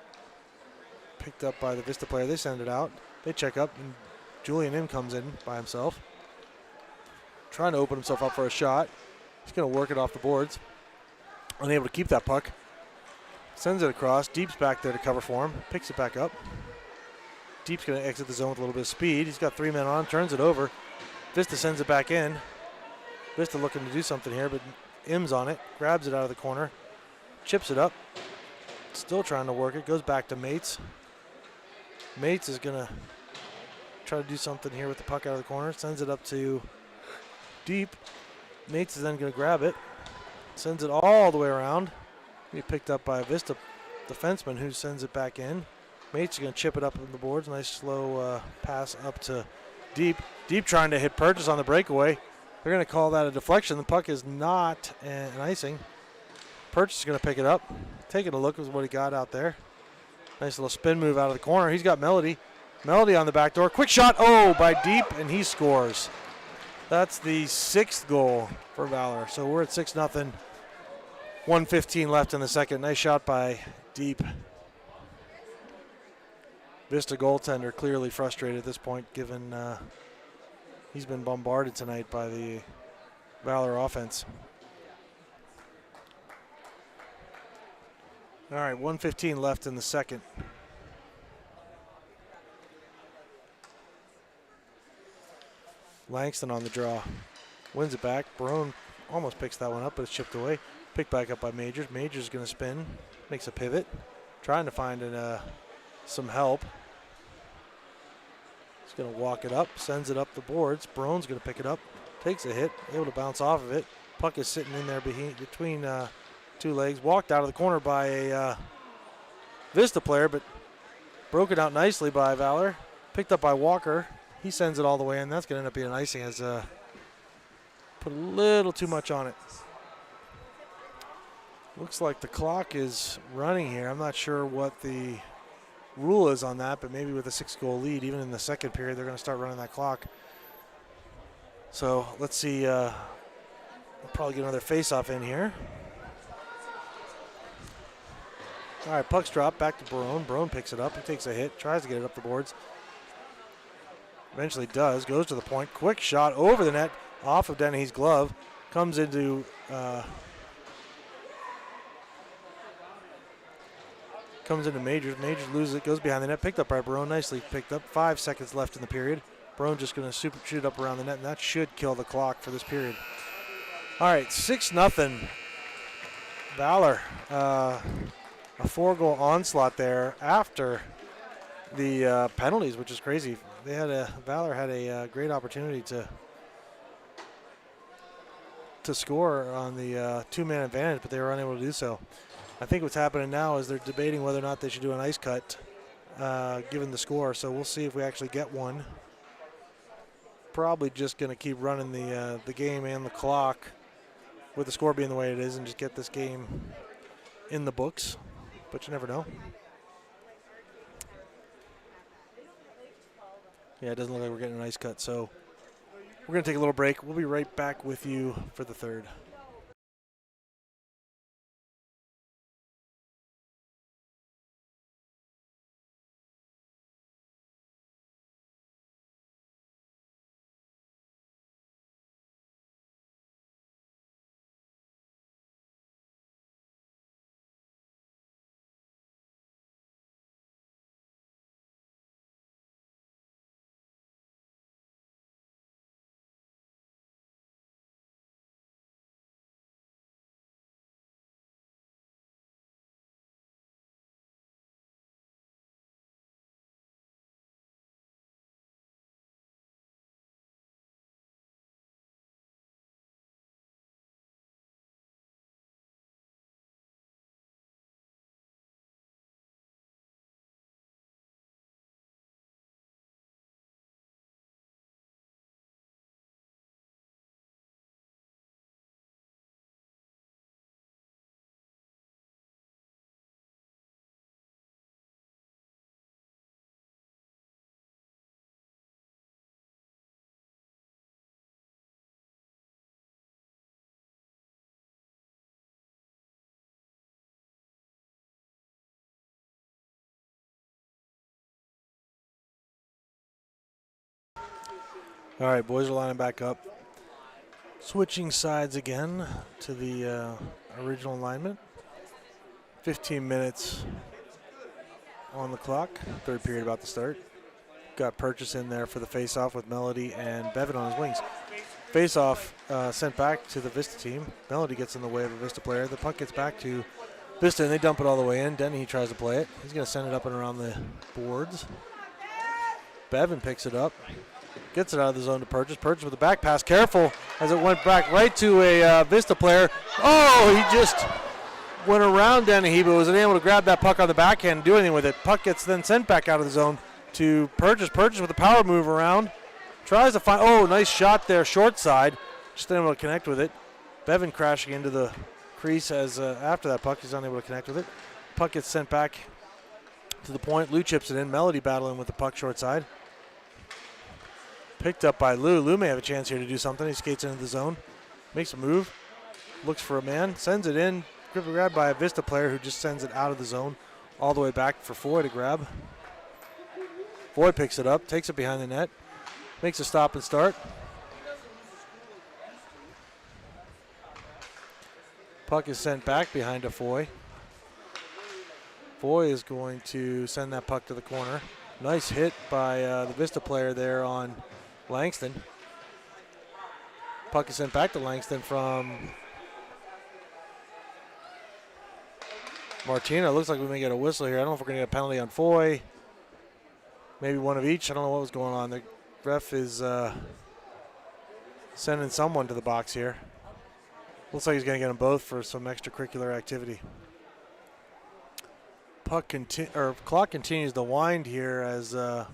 picked up by the Vista player. They send it out. They check up, and Julian in comes in by himself. Trying to open himself up for a shot. He's going to work it off the boards. Unable to keep that puck. Sends it across. Deep's back there to cover for him. Picks it back up. Deep's going to exit the zone with a little bit of speed. He's got three men on. Turns it over. Vista sends it back in. Vista looking to do something here, but Im's on it. Grabs it out of the corner. Chips it up. Still trying to work it. Goes back to Mates. Mates is going to try to do something here with the puck out of the corner. Sends it up to Deep. Mates is then going to grab it. Sends it all the way around. Be picked up by a Vista defenseman who sends it back in. Mates is going to chip it up on the boards. Nice slow pass up to Deep. Deep trying to hit Purchase on the breakaway. They're going to call that a deflection. The puck is not an icing. Purchase is going to pick it up. Taking a look at what he got out there. Nice little spin move out of the corner. He's got Melody. Melody on the back door. Quick shot. Oh, by Deep, and he scores. That's the sixth goal for Valor. So we're at 6-0. 1:15 left in the second. Nice shot by Deep. Vista goaltender clearly frustrated at this point, given he's been bombarded tonight by the Valor offense. All right, 1:15 left in the second. Langston on the draw. Wins it back. Barone almost picks that one up, but it's chipped away. Picked back up by Majors. Majors is going to spin. Makes a pivot. Trying to find some help. He's going to walk it up. Sends it up the boards. Barone's going to pick it up. Takes a hit. Able to bounce off of it. Puck is sitting in there between two legs. Walked out of the corner by a Vista player, but broken out nicely by Valor. Picked up by Walker. He sends it all the way in. That's going to end up being an icing, as put a little too much on it. Looks like the clock is running here. I'm not sure what the rule is on that, but maybe with a 6-goal lead, even in the second period, they're going to start running that clock. So let's see. We'll probably get another face-off in here. All right, puck's dropped back to Barone. Barone picks it up. He takes a hit, tries to get it up the boards. Eventually does, goes to the point. Quick shot over the net, off of Dennehy's glove. Comes into Majors. Majors loses it, goes behind the net. Picked up by Barone, nicely picked up. 5 seconds left in the period. Barone just going to shoot it up around the net, and that should kill the clock for this period. All right, 6-0. Valor. A 4-goal onslaught there after the penalties, which is crazy. Valor had a great opportunity to score on the two-man advantage, but they were unable to do so. I think what's happening now is they're debating whether or not they should do an ice cut, given the score. So we'll see if we actually get one. Probably just going to keep running the game and the clock with the score being the way it is and just get this game in the books. But you never know. Yeah, it doesn't look like we're getting an ice cut, so we're going to take a little break. We'll be right back with you for the third. All right, boys are lining back up. Switching sides again to the original alignment. 15 minutes on the clock. Third period about to start. Got Purchase in there for the face-off with Melody and Bevan on his wings. Face-off sent back to the Vista team. Melody gets in the way of a Vista player. The puck gets back to Vista, and they dump it all the way in. Denny, he tries to play it. He's going to send it up and around the boards. Bevan picks it up. Gets it out of the zone to Purchase. Purchase with the back pass. Careful as it went back right to a Vista player. Oh, he just went around Denny, but wasn't able to grab that puck on the backhand and do anything with it. Puck gets then sent back out of the zone to Purchase. Purchase with a power move around. Tries to find, oh, nice shot there, short side. Just unable to connect with it. Bevan crashing into the crease as after that puck, he's unable to connect with it. Puck gets sent back to the point. Lou chips it in. Melody battling with the puck short side. Picked up by Lou. Lou may have a chance here to do something. He skates into the zone. Makes a move. Looks for a man. Sends it in. Grabbed by a Vista player who just sends it out of the zone all the way back for Foy to grab. Foy picks it up. Takes it behind the net. Makes a stop and start. Puck is sent back behind to Foy. Foy is going to send that puck to the corner. Nice hit by the Vista player there on Langston. Puck is sent back to Langston from Martina. Looks like we may get a whistle here. I don't know if we're going to get a penalty on Foy. Maybe one of each. I don't know what was going on. The ref is sending someone to the box here. Looks like he's going to get them both for some extracurricular activity. Clock continues to wind here as the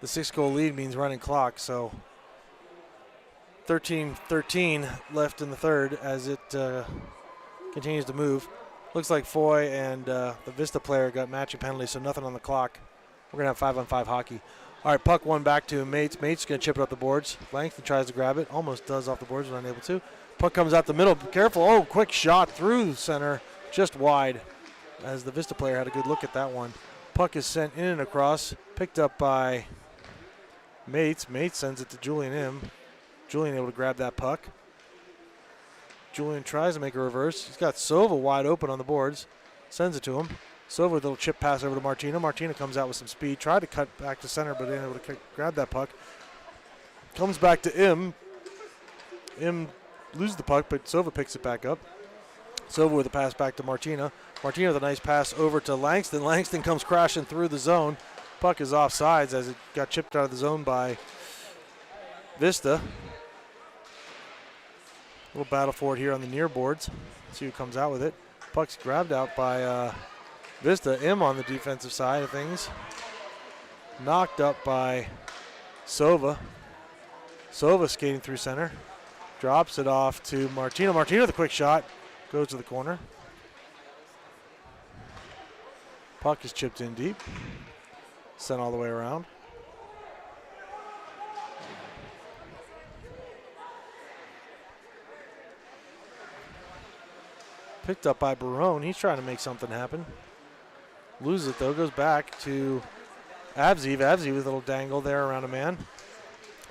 6-goal lead means running clock. So 13-13 left in the third as it continues to move. Looks like Foy and the Vista player got matching penalties, so nothing on the clock. We're going to have 5-on-5 hockey. All right, puck one back to Mates. Mates going to chip it up the boards. Langston tries to grab it. Almost does off the boards, but unable to. Puck comes out the middle. Careful. Oh, quick shot through center. Just wide as the Vista player had a good look at that one. Puck is sent in and across. Picked up by Mates. Mates sends it to Julian M. Julian able to grab that puck. Julian tries to make a reverse. He's got Sova wide open on the boards. Sends it to him. Sova with a little chip pass over to Martina. Martina comes out with some speed. Tried to cut back to center, but ain't able to grab that puck. Comes back to Im. Im loses the puck, but Sova picks it back up. Sova with a pass back to Martina. Martina with a nice pass over to Langston. Langston comes crashing through the zone. Puck is off sides as it got chipped out of the zone by Vista. A little battle for it here on the near boards. See who comes out with it. Puck's grabbed out by Vista. M on the defensive side of things. Knocked up by Sova. Sova skating through center. Drops it off to Martino. Martino with a quick shot. Goes to the corner. Puck is chipped in deep. Sent all the way around. Picked up by Barone. He's trying to make something happen. Loses it though. Goes back to Avziv. Avziv with a little dangle there around a man.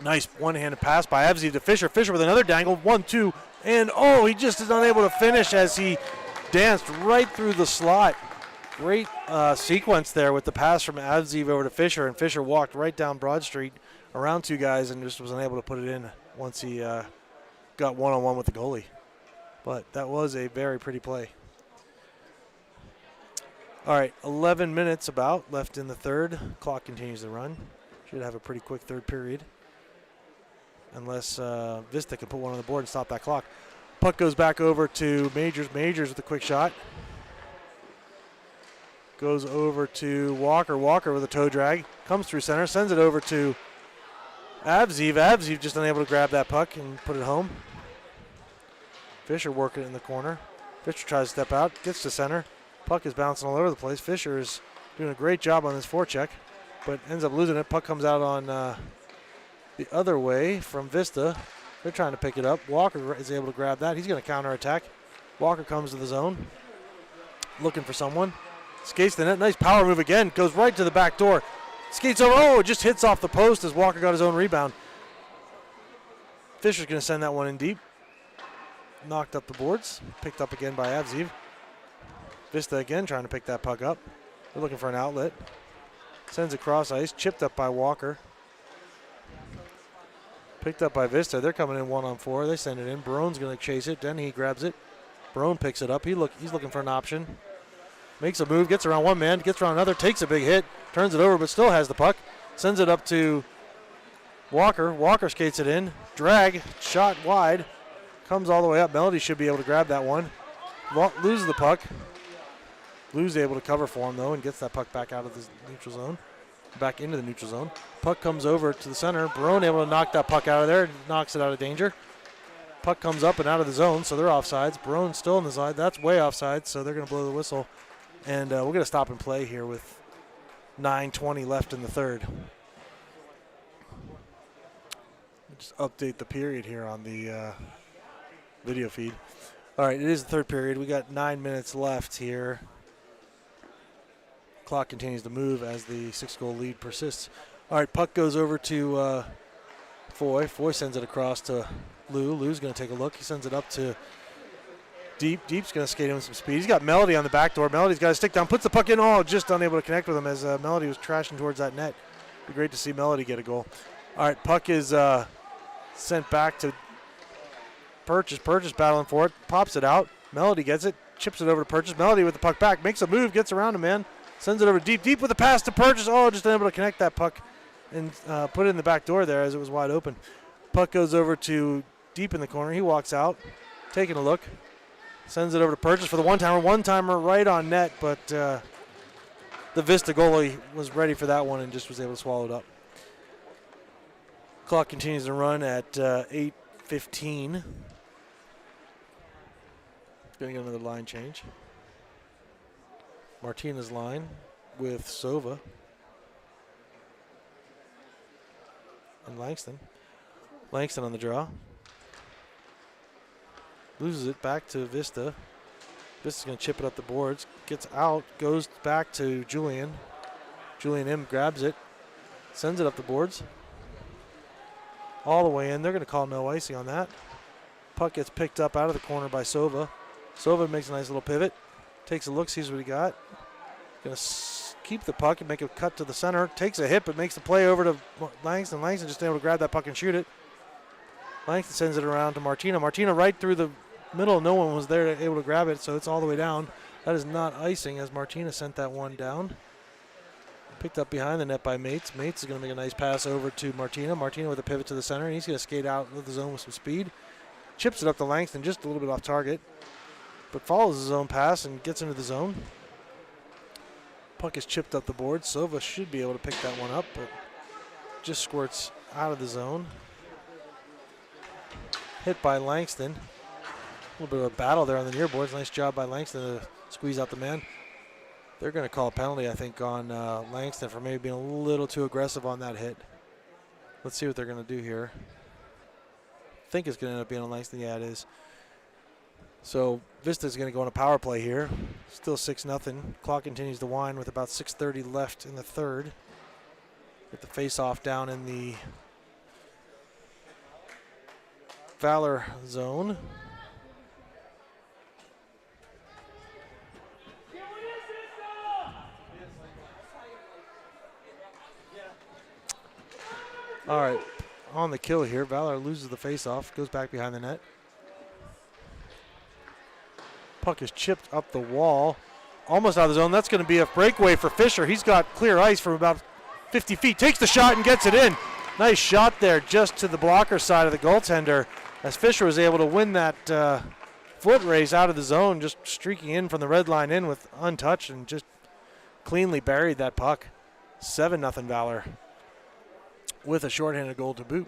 Nice one-handed pass by Avziv to Fisher. Fisher with another dangle. 1-2. And oh, he just is unable to finish as he danced right through the slot. Great sequence there with the pass from Avziv over to Fisher. And Fisher walked right down Broad Street around two guys and just was unable to put it in once he got one-on-one with the goalie. But that was a very pretty play. All right, 11 minutes about left in the third. Clock continues to run. Should have a pretty quick third period. Unless Vista can put one on the board and stop that clock. Puck goes back over to Majors. Majors with a quick shot. Goes over to Walker. Walker with a toe drag. Comes through center. Sends it over to Avziv. Avziv just unable to grab that puck and put it home. Fisher working it in the corner. Fisher tries to step out. Gets to center. Puck is bouncing all over the place. Fisher is doing a great job on this forecheck, but ends up losing it. Puck comes out on the other way from Vista. They're trying to pick it up. Walker is able to grab that. He's going to counterattack. Walker comes to the zone. Looking for someone. Skates the net. Nice power move again. Goes right to the back door. Skates over. Oh, it just hits off the post as Walker got his own rebound. Fisher's going to send that one in deep. Knocked up the boards. Picked up again by Avziv. Vista again trying to pick that puck up. They're looking for an outlet. Sends it cross ice. Chipped up by Walker. Picked up by Vista. They're coming in 1-on-4. They send it in. Barone's going to chase it. Then he grabs it. Barone picks it up. He's looking for an option. Makes a move. Gets around one man. Gets around another. Takes a big hit. Turns it over but still has the puck. Sends it up to Walker. Walker skates it in. Drag. Shot wide. Comes all the way up. Melody should be able to grab that one. Loses the puck. Lou's able to cover for him, though, and gets that puck back out of the neutral zone. Back into the neutral zone. Puck comes over to the center. Barone able to knock that puck out of there. Knocks it out of danger. Puck comes up and out of the zone, so they're offsides. Barone's still on the side. That's way offside, so they're going to blow the whistle. And we're going to stop and play here with 9:20 left in the third. Just update the period here on the video feed. All right, it is the third period. We got 9 minutes left here. Clock continues to move as the 6-goal lead persists. All right, puck goes over to Foy. Foy sends it across to Lou. Lou's going to take a look. He sends it up to Deep. Deep's going to skate in with some speed. He's got Melody on the back door. Melody's got a stick down. Puts the puck in. Oh, just unable to connect with him as Melody was trashing towards that net. It'd be great to see Melody get a goal. All right, puck is sent back to Purchase. Purchase battling for it. Pops it out. Melody gets it. Chips it over to Purchase. Melody with the puck back. Makes a move. Gets around him, man. Sends it over Deep. Deep with a pass to Purchase. Oh, just unable to connect that puck and put it in the back door there as it was wide open. Puck goes over to Deep in the corner. He walks out, taking a look. Sends it over to Purchase for the one-timer. One-timer right on net, but the Vista goalie was ready for that one and just was able to swallow it up. Clock continues to run at 8:15. Going to get another line change. Martinez line with Sova and Langston. Langston on the draw. Loses it back to Vista. Vista's going to chip it up the boards. Gets out, goes back to Julian. Julian M grabs it, sends it up the boards. All the way in. They're going to call no icing on that. Puck gets picked up out of the corner by Sova. Sova makes a nice little pivot. Takes a look, sees what he got. Going to keep the puck and make a cut to the center. Takes a hit, but makes the play over to Langston. Langston just able to grab that puck and shoot it. Langston sends it around to Martino. Martino right through the middle. No one was there able to grab it, so it's all the way down. That is not icing as Martino sent that one down. Picked up behind the net by Mates. Mates is going to make a nice pass over to Martino. Martino with a pivot to the center, and he's going to skate out of the zone with some speed. Chips it up to Langston, just a little bit off target, but follows his own pass and gets into the zone. Puck is chipped up the board. Sova should be able to pick that one up, but just squirts out of the zone. hit by Langston. A little bit of a battle there on the near boards. Nice job by Langston to squeeze out the man. They're going to call a penalty, I think, on Langston for maybe being a little too aggressive on that hit. Let's see what they're going to do here. I think it's going to end up being on Langston. Yeah, it is. So Vista's going to go on a power play here. Still 6-0. Clock continues to wind with about 6:30 left in the third. Get the face-off down in the Valor zone. All right, on the kill here, Valor loses the face-off, goes back behind the net. Puck is chipped up the wall, almost out of the zone. That's going to be a breakaway for Fisher. He's got clear ice from about 50 feet. Takes the shot and gets it in. Nice shot there just to the blocker side of the goaltender as Fisher was able to win that foot race out of the zone, just streaking in from the red line in with untouched and just cleanly buried that puck. 7-0 Valor with a shorthanded goal to boot.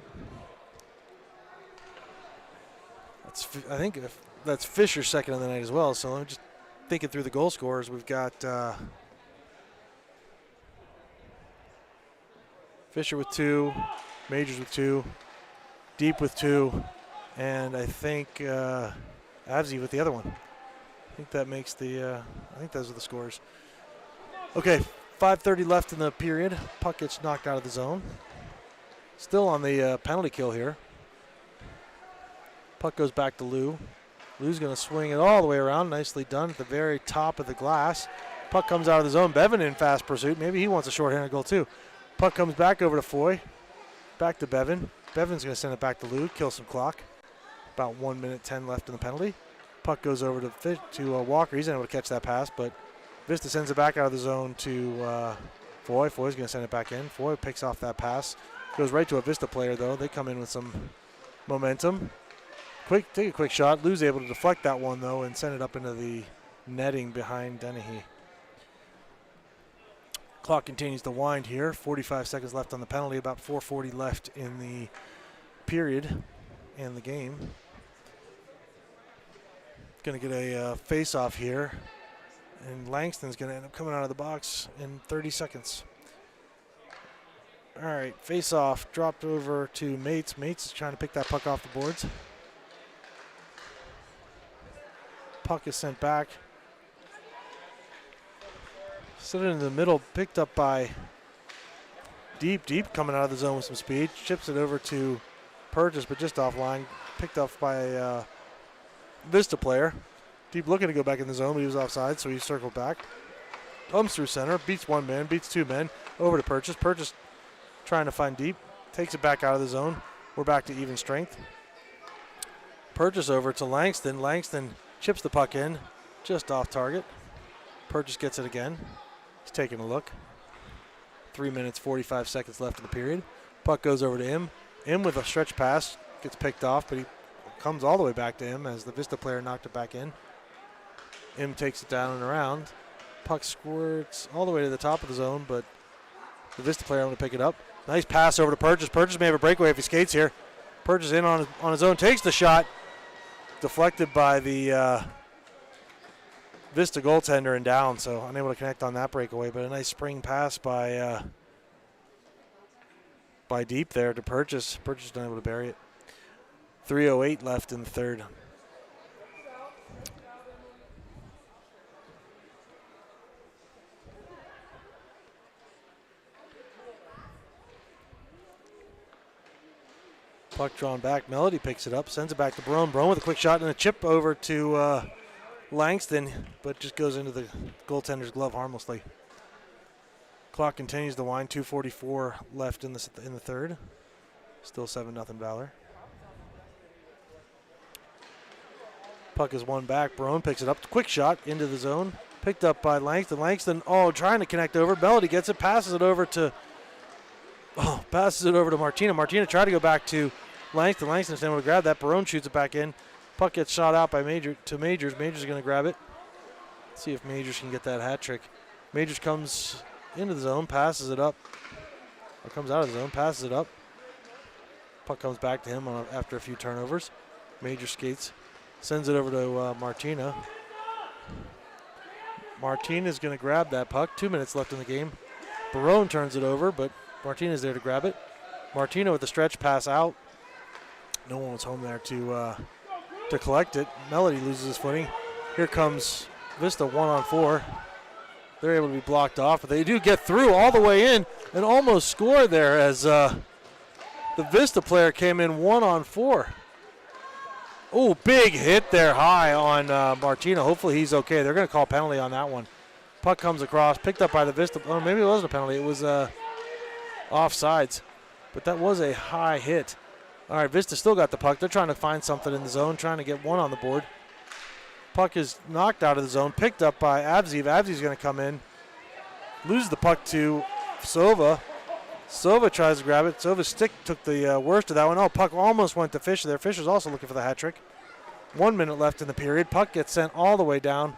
I think that's Fisher's second of the night as well. So I'm just thinking through the goal scorers. We've got Fisher with 2, Majors with 2, Deep with 2, and I think Avzi with the other one. I think that makes the. I think those are the scores. Okay, 5:30 left in the period. Puck gets knocked out of the zone. Still on the penalty kill here. Puck goes back to Lou. Lou's going to swing it all the way around. Nicely done at the very top of the glass. Puck comes out of the zone. Bevan in fast pursuit. Maybe he wants a shorthanded goal too. Puck comes back over to Foy. Back to Bevan. Bevan's going to send it back to Lou. Kill some clock. About 1 minute 10 left in the penalty. Puck goes over to Walker. He's unable to catch that pass, but Vista sends it back out of the zone to Foy. Foy's going to send it back in. Foy picks off that pass. Goes right to a Vista player, though. They come in with some momentum. Take a quick shot. Lou's able to deflect that one, though, and send it up into the netting behind Dennehy. Clock continues to wind here. 45 seconds left on the penalty. About 4:40 left in the period and the game. Going to get a face-off here. And Langston's going to end up coming out of the box in 30 seconds. All right, face-off dropped over to Mates. Mates is trying to pick that puck off the boards. Puck is sent back. Set it in the middle, picked up by Deep coming out of the zone with some speed. Chips it over to Purchase, but just offline. Picked up by a Vista player. Deep looking to go back in the zone, but he was offside, so he circled back. Comes through center, beats one man, beats two men. Over to Purchase. Purchase trying to find Deep. Takes it back out of the zone. We're back to even strength. Purchase over to Langston. Langston chips the puck in, just off target. Purchase gets it again. He's taking a look. 3 minutes, 45 seconds left in the period. Puck goes over to him. Him with a stretch pass, gets picked off, but he comes all the way back to him as the Vista player knocked it back in. Him takes it down and around. Puck squirts all the way to the top of the zone, but the Vista player able to pick it up. Nice pass over to Purchase. Purchase may have a breakaway if he skates here. Purchase in on his own, takes the shot. Deflected by the Vista goaltender and down, so unable to connect on that breakaway, but a nice spring pass by Deep there to Purchase. Purchase unable to bury it. 3:08 left in the third. Puck drawn back. Melody picks it up, sends it back to Brown. Brown with a quick shot and a chip over to Langston, but just goes into the goaltender's glove harmlessly. Clock continues to wind. 2:44 left in the third. Still 7-0 Valor. Puck is won back. Brown picks it up. Quick shot into the zone. Picked up by Langston. Langston, trying to connect over. Melody gets it. Passes it over to Martina. Martina tried to go back to Langston. Langston's able to grab that. Barone shoots it back in. Puck gets shot out by Majors. Majors is going to grab it. See if Majors can get that hat trick. Majors comes into the zone, passes it up. Or comes out of the zone, passes it up. Puck comes back to him after a few turnovers. Major skates. Sends it over to Martina. Martina's going to grab that puck. 2 minutes left in the game. Barone turns it over, but Martina's there to grab it. Martina with the stretch pass out. No one was home there to collect it. Melody loses his footing. Here comes Vista 1-on-4. They're able to be blocked off, but they do get through all the way in and almost score there as the Vista player came in 1-on-4. Oh, big hit there high on Martina. Hopefully he's okay. They're going to call penalty on that one. Puck comes across, picked up by the Vista. Oh, maybe it wasn't a penalty. It was offsides. But that was a high hit. All right, Vista still got the puck. They're trying to find something in the zone, trying to get one on the board. Puck is knocked out of the zone, picked up by Avziv. Avziv's going to come in, loses the puck to Sova. Sova tries to grab it. Sova's stick took the worst of that one. Oh, puck almost went to Fisher there. Fisher's also looking for the hat trick. 1 minute left in the period. Puck gets sent all the way down.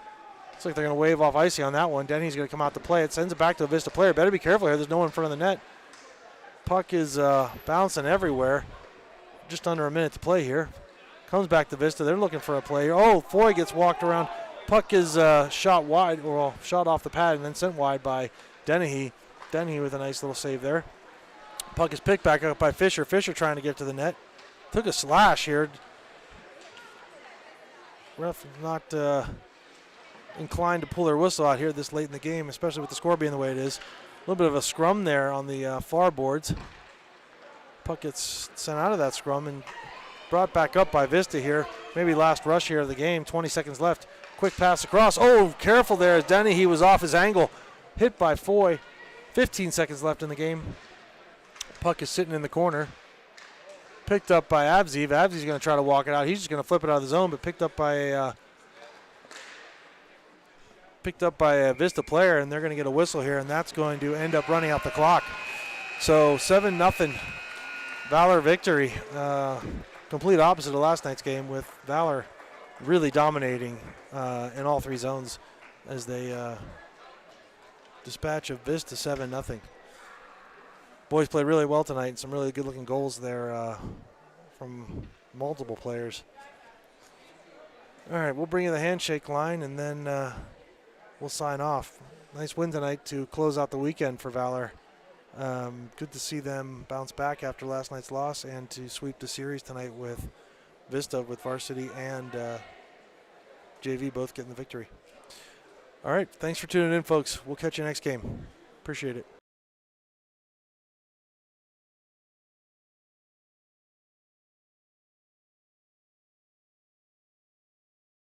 Looks like they're going to wave off icy on that one. Denny's going to come out to play it. Sends it back to a Vista player. Better be careful here. There's no one in front of the net. Puck is bouncing everywhere. Just under a minute to play here. Comes back to Vista. They're looking for a play. Oh, Foy gets walked around. Puck is shot wide, or shot off the pad and then sent wide by Dennehy. Dennehy with a nice little save there. Puck is picked back up by Fisher. Fisher trying to get to the net. Took a slash here. Ref not inclined to pull their whistle out here this late in the game, especially with the score being the way it is. A little bit of a scrum there on the far boards. Puck gets sent out of that scrum and brought back up by Vista here. Maybe last rush here of the game. 20 seconds left. Quick pass across. Oh, careful there as Denny. He was off his angle. Hit by Foy. 15 seconds left in the game. Puck is sitting in the corner. Picked up by Avziv. Avziv's going to try to walk it out. He's just going to flip it out of the zone, but picked up by a Vista player, and they're going to get a whistle here, and that's going to end up running out the clock. So 7-0 Valor victory. Complete opposite of last night's game, with Valor really dominating in all three zones as they dispatch of Vista 7-0. Boys played really well tonight, and some really good-looking goals there from multiple players. All right, we'll bring you the handshake line, and then we'll sign off. Nice win tonight to close out the weekend for Valor. Good to see them bounce back after last night's loss and to sweep the series tonight with Vista, with varsity and JV both getting the victory. All right, thanks for tuning in, folks. We'll catch you next game. Appreciate it.